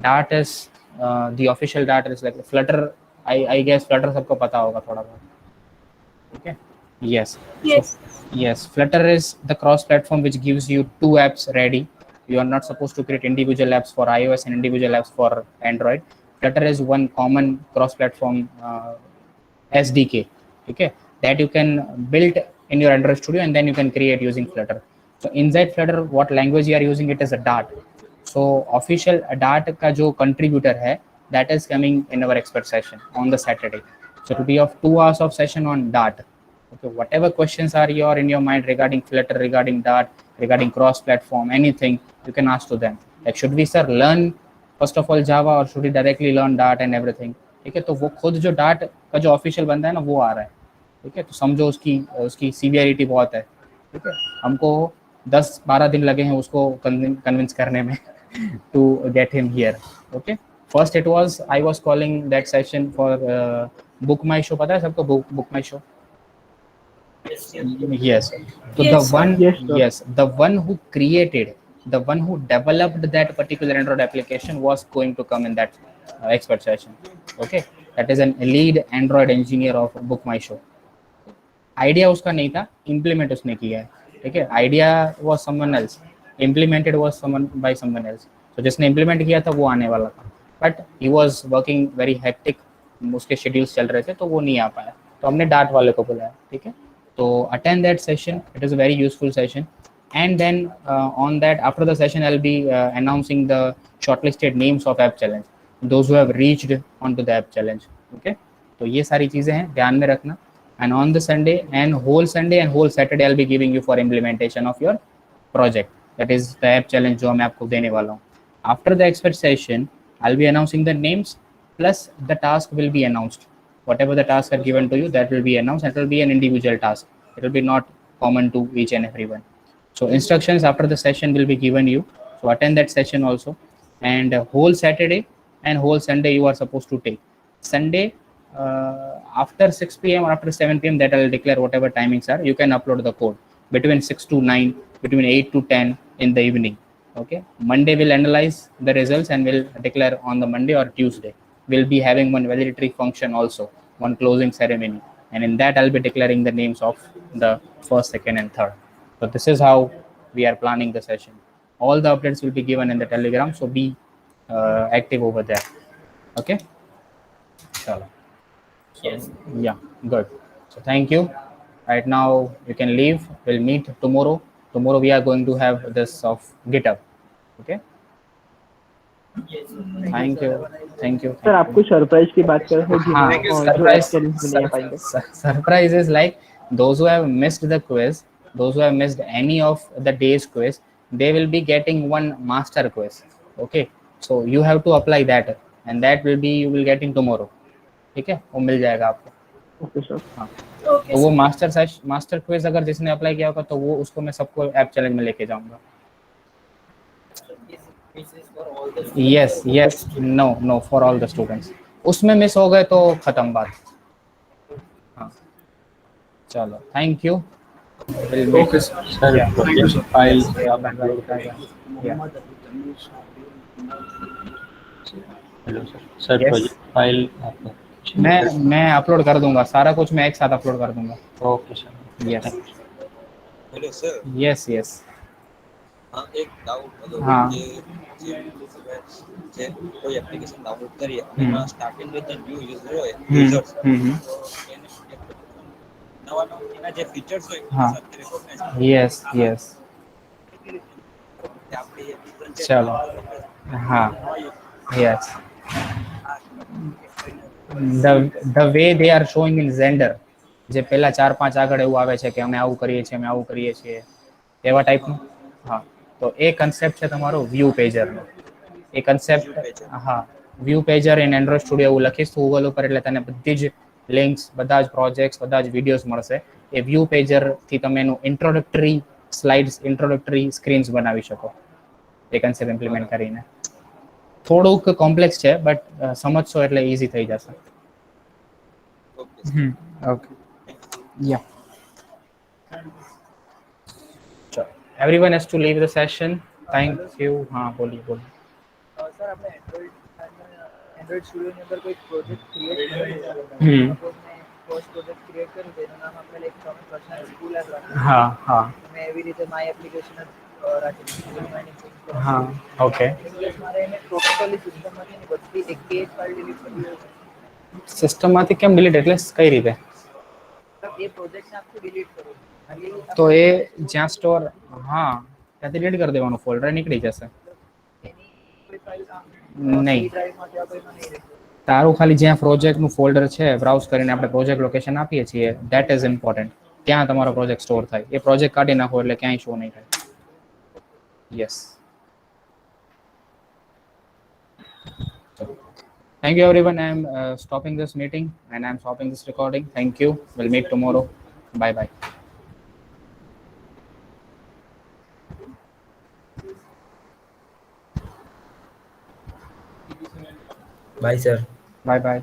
Dart is the official Dart is like Flutter. I guess Flutter सबको पता होगा थोड़ा बहुत. Okay. Yes. Yes. Yes, Flutter is the cross-platform which gives you 2 apps ready. You are not supposed to create individual apps for iOS and individual apps for Android. Flutter is one common cross-platform SDK, okay, that you can build in your Android Studio, and then you can create using Flutter. So inside Flutter, what language you are using, it is a Dart. So official Dart का जो contributor है, that is coming in our expert session on the Saturday. So it will be of 2 hours of session on Dart. Okay, whatever questions are in your mind regarding Flutter, regarding Dart, regarding cross-platform, anything, you can ask to them. Like, should we sir learn first of all Java, or should we directly learn Dart and everything? ठीक है, तो वो खुद जो Dart का जो official बंदा है ना, वो आ रहा है. ठीक है, तो समझो उसकी सीवियरिटी बहुत है. ठीक है, हमको 10-12 दिन लगे हैं उसको कन्विंस करने में to get him here. Okay, first it was, I was calling that session for Book My Show. पता है सबको Book My Show? Yes. So Yes, the one who created, the one who developed that particular Android application was going to come in that expert session. Okay, that is an lead Android engineer of Book My Show. Idea उसका नहीं था, implement उसने किया है. ठीक है, idea was someone else, implemented was by someone else. So जिसने implement किया था वो आने वाला था, but he was working very hectic, उसके schedules चल रहे थे तो वो नहीं आ पाया, तो हमने Dart वाले को बुलाया. ठीक है, तो attend that session. It is a very useful session. And then on that, after the session, I'll be announcing the shortlisted names of app challenge, those who have reached onto the app challenge. Okay, तो ये सारी चीजें हैं, ध्यान में रखना. And on the Sunday and whole Saturday, I'll be giving you for implementation of your project. That is the app challenge जो मैं आपको देने वाला हूँ. After the expert session, I'll be announcing the names, plus the task will be announced. Whatever the tasks are given to you, that will be announced. It will be an individual task. It will be not common to each and everyone. So instructions after the session will be given you. So attend that session also. And whole Saturday and whole Sunday you are supposed to take. Sunday after 6 p.m. or after 7 p.m. that I will declare whatever timings are. You can upload the code between 6 to 9, between 8 to 10 in the evening. Okay. Monday we'll analyze the results and we'll declare on the Monday or Tuesday. We'll be having one validatory function also, one closing ceremony, and in that I'll be declaring the names of the first, second, and third. So this is how we are planning the session. All the updates will be given in the Telegram, so be active over there. Okay. So, Yes. yeah, good. So thank you. Right now you can leave. We'll meet tomorrow. Tomorrow we are going to have this of GitHub. Okay. Yes. Thank you. Thank you. Sir आपको surprise की बात कर रहे हैं हाँ, जो challenge में नहीं आ पाएंगे. surprise is like those who have missed the quiz, those who have missed any of the day's quiz, they will be getting one master quiz. Okay, so you have to apply that, and that will be you will get in tomorrow. ठीक है, वो मिल जाएगा आपको. Okay sir. हाँ, Okay, तो वो master quiz अगर जिसने अप्लाई किया होगा तो वो उसको मैं सबको ऐप चैलेंज में लेके जाऊंगा. This is for all the Yes, no, for all the students. उसमें मिस हो गए तो खत्म बात. हाँ, चलो, thank you. We'll meet. Okay, sir. Yeah. Thank you, sir. File. Yeah. Hello sir, sir Yes. Project file आपका मैं अपलोड कर दूंगा, सारा कुछ मैं एक साथ अपलोड कर दूंगा. Okay sir. Yes. Thank you. Hello sir, Yes, yes. हाँ एक डाउट હતો હા. કે જે તમે જે કોઈ એપ્લિકેશન ડાઉનલોડ કરીએ અને હમ. એમાં સ્ટાર્ટિંગ જે ન્યૂ યુઝર હોય હમ. યુઝર્સ હમ. તો એને નવા નવા એના જે ફીચર્સ હોય હા. એની સાથે રેકોગ્નાઇઝ Yes, yes. કે આપણી જે different છે ચલો. હા. નવા user Yes. The way they are showing in Zender, જે પહેલા 4-5 આગળ એવું આવે છે કે અમે આવું કરીએ છીએ, અમે આવું કરીએ છીએ, એવા ટાઈપનું. હા, તો એ કન્સેપ્ટ છે તમારો વ્યૂ પેજરનો. એ કન્સેપ્ટ, View pager. હા, view pager in Android studio એવું લખીશ તો ગૂગલ ઉપર એટલે તને બધી જ લિંક્સ, બધા જ પ્રોજેક્ટ્સ, બધા જ વિડીયોઝ મળશે. એ વ્યૂ પેજર થી તમે એનું ઇન્ટ્રોડક્ટરી સ્લાઇડ્સ, ઇન્ટ્રોડક્ટરી સ્ક્રીન્સ બનાવી શકો એ કન્સેપ્ટ ઇમ્પ્લિમેન્ટ કરીને. થોડુંક કોમ્પ્લેક્સ છે બટ સમજશો એટલે ઈઝી થઈ જશે. Okay sir. ઓકે, યા. ચલો, everyone has to leave the session. Thank you. હા, બોલીએ બોલીએ. સર આપણે એન્ડ્રોઇડ સ્ટુડિયોની અંદર કોઈ પ્રોજેક્ટ ક્રિએટ કર્યો હમ. સપોઝ મેં ફર્સ્ટ પ્રોજેક્ટ ક્રિએટ કર્યું છે એનું નામ આપણે લાઈક તમે પર્સનલ સ્કૂલ એપ રાખી હા, હા, મેં એવી રીતે માય એપ્લિકેશન જ રાખી દીધું. હા. ઓકે. ઇનકેસ મારે એને ટોટલી સિસ્ટમમાંથી ની બધી એક ફાઇલ ડિલીટ કરવી હોય સિસ્ટમમાંથી કેમ ડિલીટ, એટલે કઈ રીતે? તો એ પ્રોજેક્ટને આખું ડિલીટ કરવું ખાલી તો એ જ્યાં સ્ટોર, હા, ત્યાંથી ડિલીટ કરી દેવાનું, ફોલ્ડર નીકળી જશે. એની કોઈ ફાઇલ નહીં, સી ડ્રાઈવમાં કે કોઈમાં નહીં રહે. તારું ખાલી જ્યાં પ્રોજેક્ટનું ફોલ્ડર છે, બ્રાઉઝ કરીને આપણે પ્રોજેક્ટ લોકેશન આપીએ છીએ, ધેટ ઇઝ ઇમ્પોર્ટન્ટ. ત્યાં તમારો પ્રોજેક્ટ સ્ટોર થાય. એ પ્રોજેક્ટ કાઢી નાખો એટલે ક્યાંય શો નહીં થાય. Yes. Thank you everyone. I am stopping this meeting and I am stopping this recording. Thank you. We'll meet tomorrow. Bye bye. Bye sir. Bye bye.